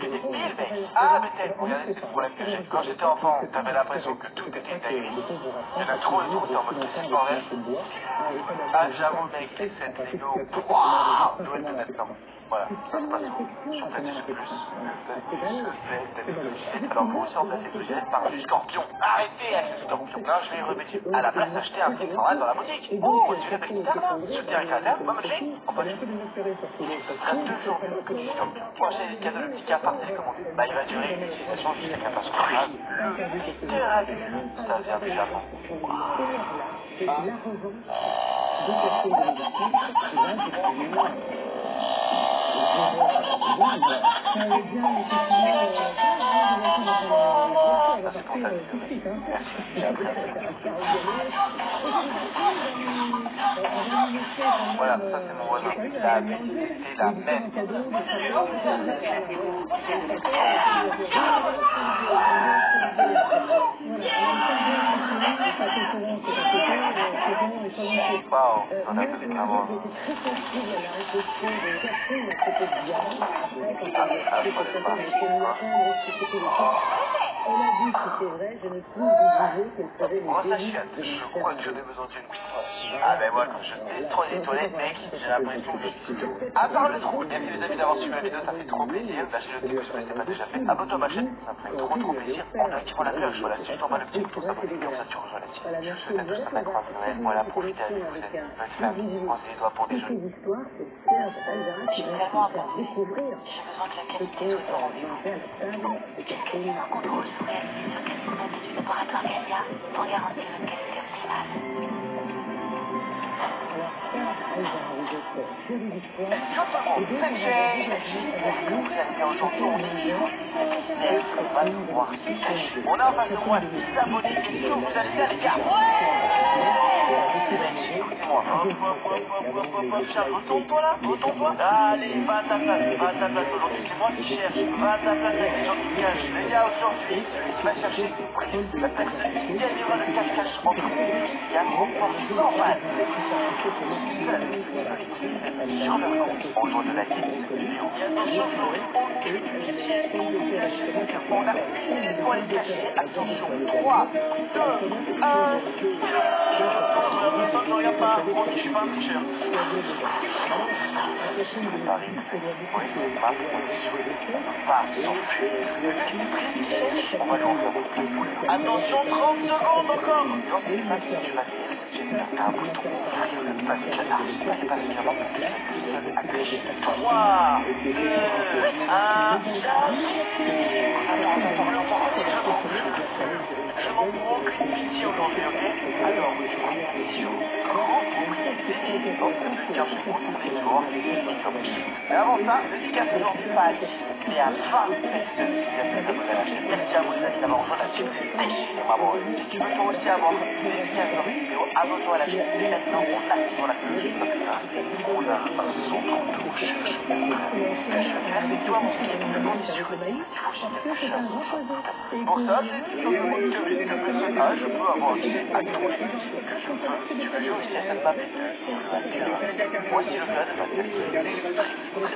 des piles, mec. Ah, mais t'es, regardez, c'est le problème que j'ai. Quand j'étais enfant, t'avais l'impression que tout était aigri. Il y en a trop, t'es en mode c'est bordel. Ah, j'avoue, mec, les 7 Lego. Waouh, Noël de maintenant. Voilà, ça se passe où? Sur Planète Plus. Alors, vous aussi remplacez Brigitte par du scorpion. Arrêtez avec ce scorpion. Non, je vais y remettre. À la place d'acheter un truc sans reste dans la boutique. Oh, tu l'appelles guitare, là? Soutien un créateur, moi, manger? On peut ce sera toujours mieux que du scorpion. Moi, j'ai les cadeaux, le petit cafard télécommandé. Bah, il va durer une utilisation jusqu'à 14 heures. Le Terravision, ça vient du Japon. Ça, c'est pour ta vie. Merci. Voilà, ça c'est mon voisin. La même, c'est la même. Waouh, on a fait des carreaux. Elle a dit que c'est vrai, je ne puis vous juger qu'elle ferait les Grosse débuts chiotte, de je crois que j'en ai besoin d'une. Ah ben moi, quand je destroy les toilettes, mec, j'ai l'impression que je suis tout. À part le trou, merci les amis d'avoir suivi la vidéo, ça fait trop plaisir. Lâchez le petit pouce bleu si ce n'est pas déjà fait. Abonne-toi à ma chaîne, ça me ferait trop plaisir. En activant la cloche, voilà, si tu t'en bats le petit pouce, abonne-toi, comme ça tu rejoins la team. Je vous souhaite à tous un incroyable Noël. Voilà, profitez avec vos amis, votre famille, croisez les doigts pour des jeux. J'ai tellement à penser. J'ai besoin que la qualité soit au rendez-vous. Qu'est-ce que les contrôles sont réalisés sur quels sont datés du laboratoire Galia pour garantir une qualité optimale. Vous allez bien aujourd'hui, on est sur Mystère 23. On a en face de moi 10 abonnés. Est-ce que vous allez bien, les gars? Écoutez-moi. Charles, retourne-toi là, retourne-toi. Allez, va à ta place aujourd'hui, c'est moi qui cherche. Va à ta place avec les gens qui cachent. Les gars, aujourd'hui, celui qui va chercher le prix, la personne qui gagnera le cache-cache entre vous, il y a encore 100 balles. Seul, sur leur compte, autour de la ligne de cette vidéo. Et attention, je n'aurai aucune pitié pour vous cacher. On a une minute pour les cacher. Attention, 3, 2, 1. Je regarde pas, je suis pas un tricheur. Attention, 30 secondes encore. J'espère qu'un bouton ouvrir le button. C'est pas suffisamment parce que je suis seul à tricher. 3, 2, 1. Je m'en prends aucune pitié aujourd'hui, ok? Alors, grand propriété, dans ce bulletin, je vais retourner dehors, mais avant ça, dédicace aujourd'hui pas à 10, mais à 20 personnes qui viennent de s'abonner à la chaîne. Merci à vous les amis d'avoir rejoint la team. Déchirez ma boy. Si tu veux toi aussi avoir une dédicace dans la vidéo, abonne-toi à la chaîne dès maintenant en activant la cloche. Comme ça, on a un son qu'on te recherche. Ce que je vais faire, c'est que toi, mon petit, la condition, il faut que j'aille le chercher. Pour ça, c'est tout simplement que je peux avoir accès à tous les outils que je veux. Si tu veux jouer aussi à cette map et que voici le code,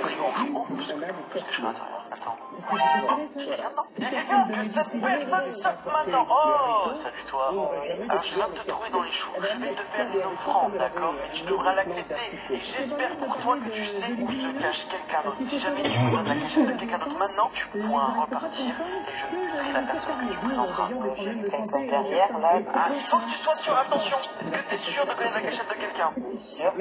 très bon. Oups, parce que je suis à l'intérieur. Attends. Il y a quelqu'un que cette personne saute maintenant. Oh, salut toi. Alors je viens de te trouver dans les choux. Je vais te faire une offrande, d'accord? Mais tu devras l'accepter. Et j'espère pour toi que tu sais où se cache quelqu'un d'autre. Si jamais tu me donnes la cachette de quelqu'un d'autre maintenant, tu pourras repartir et je serai la personne que tu présenteras. Quelqu'un derrière là. Ah, il faut que tu sois sûr, attention. Est-ce que tu es sûr de connaître la cachette de quelqu'un? Sûr,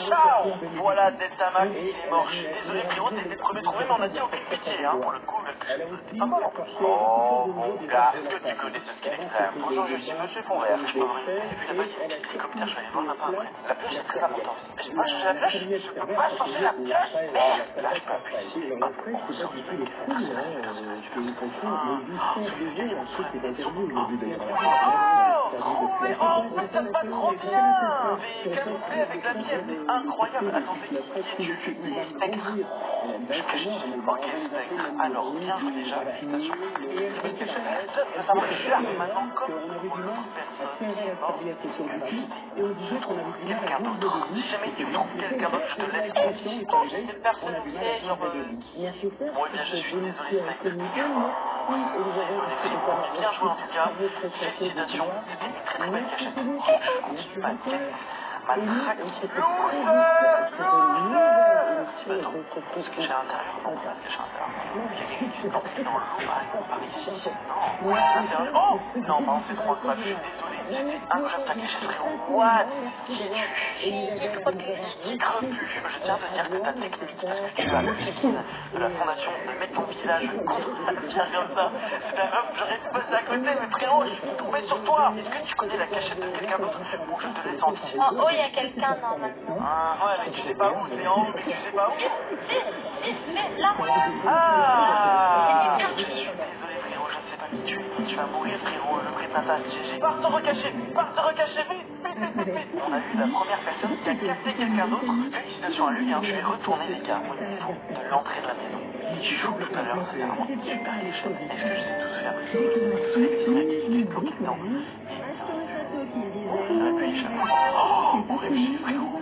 ciao. Voilà, Delta Max, il est mort. Je suis désolé, Pierrot, t'étais le premier trouvé, mais on a dit aucune pitié, hein. Pour le coup, c'était pas mal en plus. Oh, mon gars, est-ce que tu connais ce skill extrême? Bonjour, je suis Monsieur Fonvert. Je peux ouvrir une et puis là-bas, il y a une petite hélicoptère, je vais aller voir là-bas après. La pioche est très importante. Mais je peux pas changer la pioche? Je peux pas changer la pioche? Merde, là, je peux appuyer. Hop, on sort du truc. Ah, c'est la putain, ça, tu vas oh, mais ça te va trop bien! Mais camouflé avec la pièce, c'est incroyable! Attendez, qui es-tu? Spectre. Ok, Spectre. Alors, bien joué déjà, félicitations. Ça marche super, mais maintenant, comme pour l'autre personne qui est morte, je trouve quelqu'un d'autre. Si jamais tu trouves quelqu'un d'autre, je te laisse en suspens. Cette personne qui est genre... Bon, eh bien, je suis désolé, Spectre. Bien joué en tout cas, félicitations, c'était une très belle cachette. Je continue ma quête, ma traque. Attends, est-ce que j'ai à l'intérieur? Non, pas ce que j'ai à l'intérieur. Il y a quelqu'un qui est porté dans l'eau par ici. Non, à l'intérieur. Oh non, pardon, c'est trop grave, je suis désolé. C'était incroyable ta cachette, frérot. What? Qui es-tu? Qui crepue? Je tiens à te dire que ta technique, parce que tu as le skin de la fondation de mettre ton visage contre la pierre comme ça, c'était un j'aurais pu passer à côté, mais frérot, je suis tombé sur toi. Est-ce que tu connais la cachette de quelqu'un d'autre? Ou je te laisse en discuter. En haut, il y a quelqu'un, normalement. Ah, ouais, mais tu sais pas où, c'est en haut, mais tu sais pas où. Mais là. Ah! Désolé, frérot, je ne sais pas qui tu es. Tu vas mourir, frérot, le prix de ta tasse. GG. Pars te recacher, vite. On a vu la première personne qui a cassé quelqu'un d'autre. Félicitations à lui, hein. Je vais retourner, les gars, au niveau de l'entrée de la maison. Tu joues tout à l'heure, c'était vraiment super léger. Est-ce que je sais tout faire? Il est bloqué dedans. Et puis, oh, mon rêve, j'ai frérot.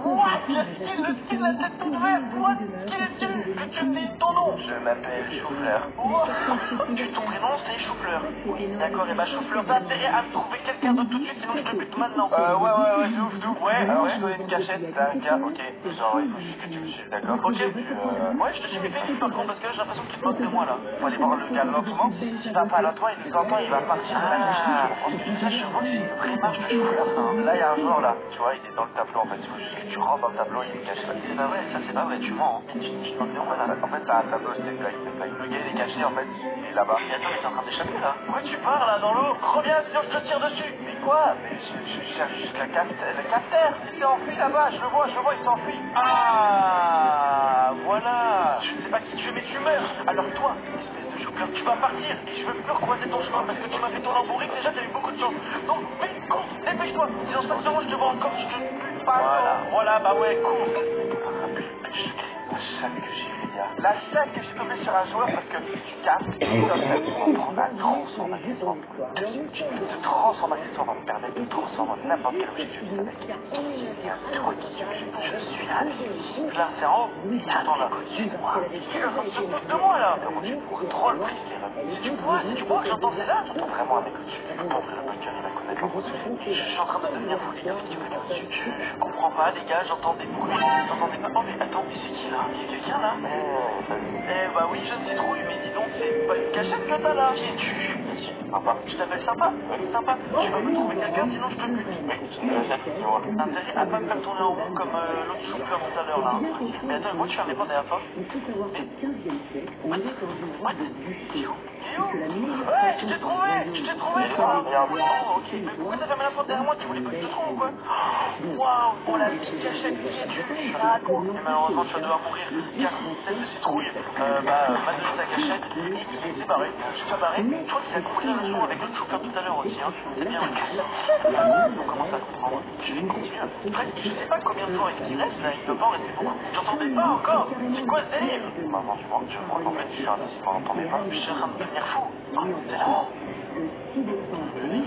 What? Le style, la tête toute verte. What? Quel est-il? Que tu me dis ton nom? Je m'appelle Choufleur. Ton prénom c'est Choufleur. Oui, d'accord, et bah Choufleur, t'as intérêt à me trouver quelqu'un d'autre tout de suite, sinon je te bute maintenant. Ouais, d'ouf. Ouais, alors je te donne une cachette, t'as un gars, ok. Genre, il faut juste que tu me suives, d'accord? Ok, ouais, je te suis vite par contre, parce que là j'ai l'impression que tu te moques de moi là. Faut aller voir le gars de lancement. Si t'as pas là, toi, il nous entend, il va partir de la machine. Ça, je vois que c'est une vraie marche de Choufleur, ça. Là, il y a un joueur là, tu vois, il est dans le tableau en fait. Il faut juste que tu rentres dans le tableau, il est caché. C'est pas vrai, ça c'est pas vrai, tu mens. Tu en fait, t'as un tableau, c'est une blague. Le gars il est caché en fait, il est là-bas. Mais attends, mais t'es en train d'échapper là. Quoi tu pars là dans l'eau? Reviens, sinon je te tire dessus. Mais quoi? Mais je cherche juste le capteur. Il s'est enfui là-bas, je le vois, il s'enfuit. Ah, voilà. Je ne sais pas qui tu es, mais tu meurs. Alors toi, espèce de Choufleur, tu vas partir et je veux plus recroiser ton chemin parce que tu m'as fait ton embourrique. Déjà, t'as eu beaucoup de chance. Donc, vite, cours, dépêche-toi. Sinon, 5 secondes, je te vois encore, je te bute pas. Voilà, bah ouais, cours. La chatte que j'ai fait, gars. La chatte que j'ai tombée sur un joueur parce que tu captes, comme ça, tu vas prendre un transformatisme. Ce transformatisme va me permettre de transformer n'importe quel objet que je vis avec. Il y a un truc qui je suis là. Là, c'est en haut. Il y a un dans la côté de moi. Il est en train de se foutre de moi, là. Comment tu pourrais trop le briser, là? Si tu vois que j'entends c'est là, j'entends vraiment un mec au-dessus. Il peut ouvrir le bunker, il va connaître l'endroit. Je suis en train de devenir fou, les gars, petit peu là-dessus. Je comprends pas, les gars, j'entends des bruits. J'entendais pas. Oh, mais attends, mais c'est qui là? Il y a quelqu'un là? Bah oui, je citrouille, mais dis donc, c'est pas une cachette que t'as là. Qui es-tu? Sympa. Je t'appelle sympa? Sympa. Tu vas me trouver quelqu'un, sinon je te bute. T'as intérêt à pas me faire tourner en rond comme l'autre Choufleur tout à l'heure là. Mais attends, moi tu fais pas derrière toi? What? Il est où? Ouais, je t'ai trouvé! Oh, ok. Mais pourquoi t'as fermé la porte derrière moi? Tu voulais pas que je te trouve ou quoi? Waouh! Oh la petite cachette, qui es-tu? Et malheureusement, tu vas devoir mourir car tête de citrouille m'a donné sa cachette et il s'est barré. Je suis barré. Je crois qu'il a compris la leçon avec l'autre Choufleur tout à l'heure aussi. Hein. C'est bien. On commence à comprendre. Je vais continuer. Après, je sais pas combien de temps est-ce qu'il reste là. Il doit pas en rester beaucoup. J'entendais pas encore. C'est quoi ce délire? Bah franchement, je crois qu'en fait, je suis un disciple, t'entendais pas. Je suis en train de devenir fou. C'est là.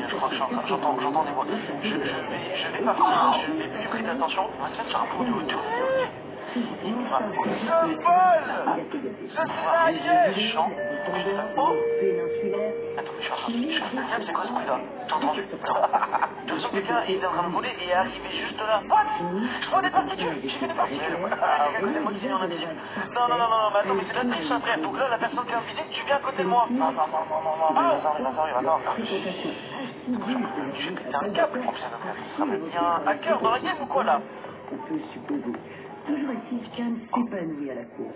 Je crois que j'entends des voix. Je vais partir, je vais plus prêter attention. On va se mettre sur un point de hauteur. Ce piège! Oh! Attends, mais je suis en train de c'est quoi ce bruit là? T'as entendu? Je sens que quelqu'un est en train de voler et est arrivé juste là. What? Je vois des particules! J'ai fait des particules! Écoutez-moi qui est en invisible. Non, mais attends, mais c'est de la triche, ça, frère. Donc là, la personne qui est invisible, tu viens à côté de moi. Non, attends. J'ai pété un câble. Ça me dit un hacker dans la game ou quoi là? On peut supposer. Toujours est-il qu'Anne s'épanouit à la cour.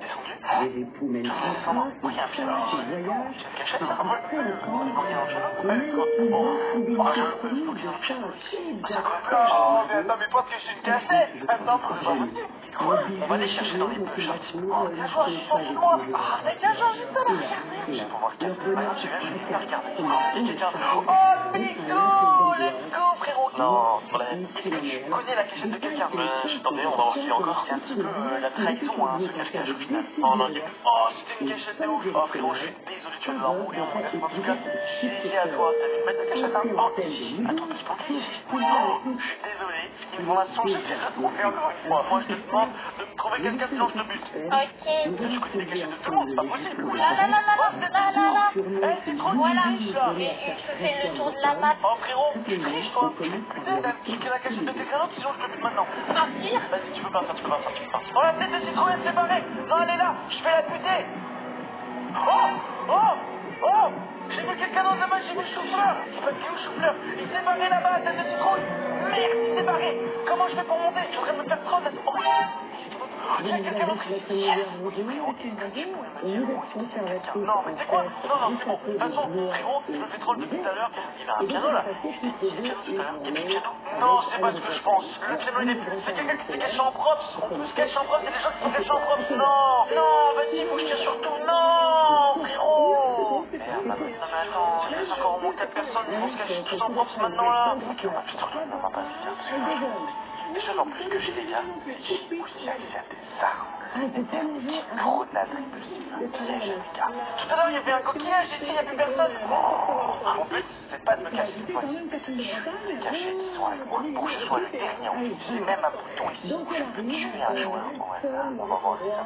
Les époux mènent son voyage, après le camp, même s'il est disponible de Attends, mais parce que je suis une cassette. Attends, on va aller chercher dans les bouches. C'est bien genre juste là. C'est pour voir quelqu'un. Je vais regarder. Il y a quelqu'un. Oh, let's go, frérot. Non, est-ce que tu connais la cachette de quelqu'un? Attendez, on va en refiler encore. C'est un petit peu la trahison, hein, ce cache-cache au final. Oh non, c'était une cachette de ouf. Oh frérot, je suis désolé, tu vas devoir mourir. En tout cas, c'est à toi. T'as vu me mettre la cachette, hein? Oh, attends, tu penses ici? Oh, je suis désolé. Ils vont la songer, j'ai retrouvé encore une fois. Moi, je te demande de me trouver quelqu'un, sinon je te bute. Ok. Tu connais les cachettes de tout le monde, c'est pas possible. Non. C'est trop Voilà. triche, là. Et je fais le tour de la map. Oh frérot, tu triches toi. Putain, t'as kické la cachette de quelqu'un d'autre, sinon je te bute maintenant. Partir? Vas-y, tu peux partir. Oh, la tête de citrouille, c'est barré. Non, elle est là, je vais la buter. Oh, j'ai vu quelqu'un dans la main, j'ai vu Choufleur. Il va où Choufleur? Il s'est barré là-bas, la tête de citrouille. Merde, il s'est barré. Comment je fais pour monter? Je suis en train de me faire trop là. Oh, il y a quelqu'un d'autre ici. Non, mais c'est quoi? Non, c'est bon. De toute façon, frérot, je me fais trop le tout à l'heure. Il y a un piano là. Il y a un piano tout à l'heure. Il y a plus de piano. Non, c'est pas ce que je pense. Le piano, il est plus. C'est quelqu'un qui s'est caché en props. On peut se cacher en props. Il y a des gens qui sont cachés en props. Non, vas-y, faut que je tire sur tout. Non, frérot. Merde, non, mais attends, il reste encore au moins 4 personnes. Ils vont se cacher tous en props maintenant là. Ok, on va plus sortir. On va pas se dire. Déjà, en plus que j'ai des gars, j'ai aussi accès à des armes. Gros de la triple piège, Amica. Tout à l'heure, il y avait un coquillage ici, il n'y a plus personne. Mon but, c'est pas de me cacher cette fois-ci, c'est de tuer les cachets qui sont avec moi pour que je sois le dernier en vie. J'ai même un bouton ici où je peux tuer un joueur au hasard. On va voir si ça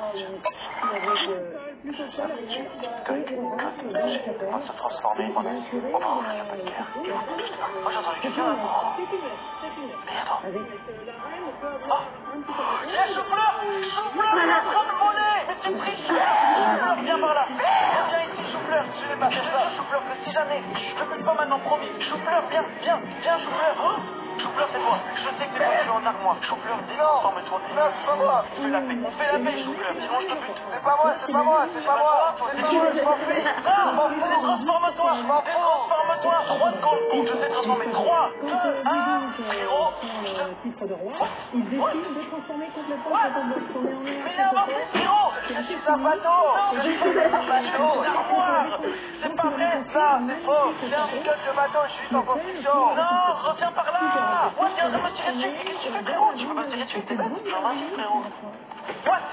fonctionne. Ça me tue. On va se transformer en assis. On va ouvrir le podcast. Moi, j'ai entendu quelqu'un là. Merde. Oh, il y a Souffleur! Souffleur, il est en train de voler! Mais c'est triste! Souffleur, viens par là! Viens ici, Souffleur! Je vais pas faire ça, Souffleur, que si jamais! Je te bute pas maintenant, promis! Souffleur, viens, Souffleur! Oh, Souffleur, c'est moi! Je sais que t'es pas en armoire! Souffleur, dis transforme-toi! Non, c'est pas moi! On fait la paix, Souffleur! Sinon, je te bute! C'est pas moi! Je m'en fais! Non, transforme-toi! Transforme-toi! 3 secondes pour te transformer! 3, 2, 1, frérot! Titre de roi, il décide de transformer complètement sa tombe tournée en mais il a avancé, frérot! C'est un bateau! C'est pas vrai, ça! C'est faux! C'est un pilote de bateau, je suis en construction! Non, reviens par là! Moi, je viens de me tirer dessus! Qu'est-ce que tu fais, frérot? Tu peux me tirer dessus avec tes bêtes? J'en ai un, frérot! What?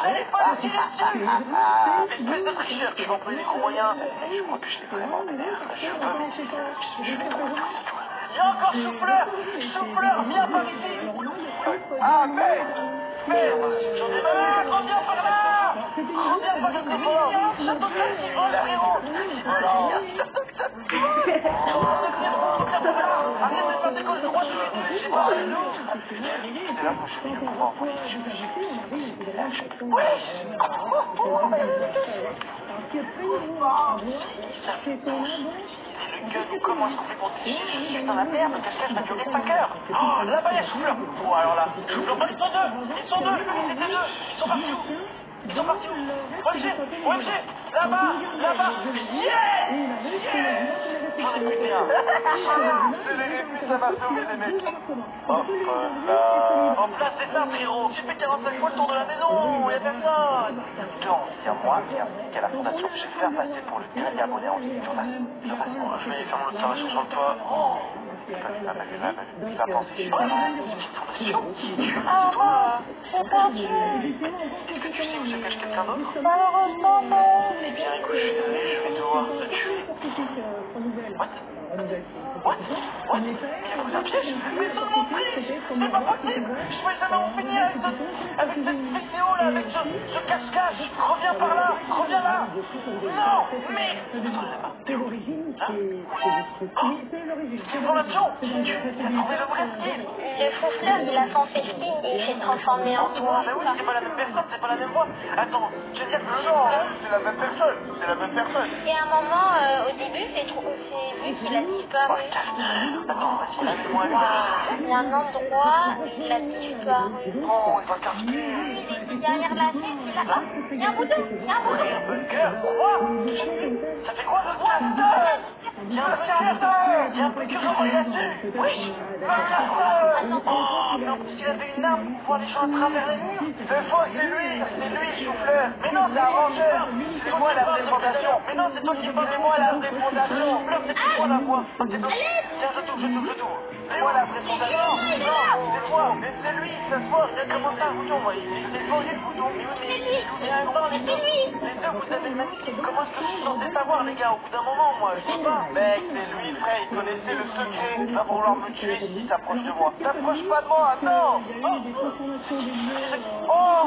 J'allais pas le tirer dessus! Espèce de tricheur! Tu vas employer des gros moyens! Je crois que je l'ai vraiment vénère. Je peux m'excuser. Je vais comprendre cette chose. Il y a encore Souffleur! Souffleur, viens par ici! Ah, merde! J'en ai marre! Reviens par là! Reviens par ici! Château de taxi vole, frérot! Château de taxi vole! Reviens par là! Arrête de faire des causes droites! J'ai pas fait l'eau! C'est là que je vais pouvoir envoyer nous comment est-ce qu'on fait pour tricher? Je suis dans la merde, parce que ça va durer 5 heures. Oh, là-bas, il y a Souffleur. Bon, alors là, Souffleur, ils sont deux, c'était deux. Ils sont partis où? OMG, là-bas, yes! J'en ai plus bien. C'est les répliques, ça va sauver les mecs. Hop là. En place, c'est ça, frérot. J'ai fait 45 fois le tour de la maison, y'a personne. Donc, il y a moi et un mec à la fondation que je vais faire passer pour le dernier abonné en ligne sur la site. Je vais aller faire mon observation sur le toit. Oh, il va penser que je suis une fondation. Ah, moi, c'est perdu. Est-ce que tu sais où se cache quelqu'un d'autre? Malheureusement, non. Eh bien, écoute, je suis désolé, je vais devoir te tuer. What? Mais vous un piège? Mais c'est mon triche! C'est pas possible! Je vais jamais en finir avec cette vidéo là, avec ce cache-cache! Reviens par là! Reviens là! Non! Mais... T'es l'origine, c'est une formation! Tu as trouvé le vrai style! Le Souffleur, il a son festing et il s'est transformé en toi. Mais oui, c'est pas la même personne, c'est pas la même voix! Attends, je veux dire que non! C'est la même personne! Et à un moment, au début, c'est vu qu'il a disparu. Attends, vas-y, amène-moi lui. Il y a un endroit où il a disparu. Oh, il va casser. Il est derrière la tête, il a... Oh, il y a un bouton, Bunker, quoi? Ça fait quoi? Il y a un bunker dans la dessus. Oui. Oh, mais en plus il avait une arme pour pouvoir les gens à travers les murs. C'est faux, c'est lui, Souffleur. Mais non, c'est un rangeur. C'est moi la vraie fondation. Mais non, c'est toi qui parles, c'est moi la vraie fondation. Souffleur, c'est toi la voix. C'est toi. Tiens, je tourne. C'est moi la vraie fondation. Non, c'est moi. Mais c'est lui, ça se voit. Il a commencé un bouton, moi. C'est faux, il y a le bouton. Mais oui, mais il y a un temps, les deux, vous avez le même style. Comment est-ce que je suis censé savoir, les gars? Au bout d'un moment, moi, je sais pas. Mec, c'est lui, frère, il connaissait le secret. Il va vouloir me tuer s'il s'approche de moi. T'approches pas de moi, attends. Oh.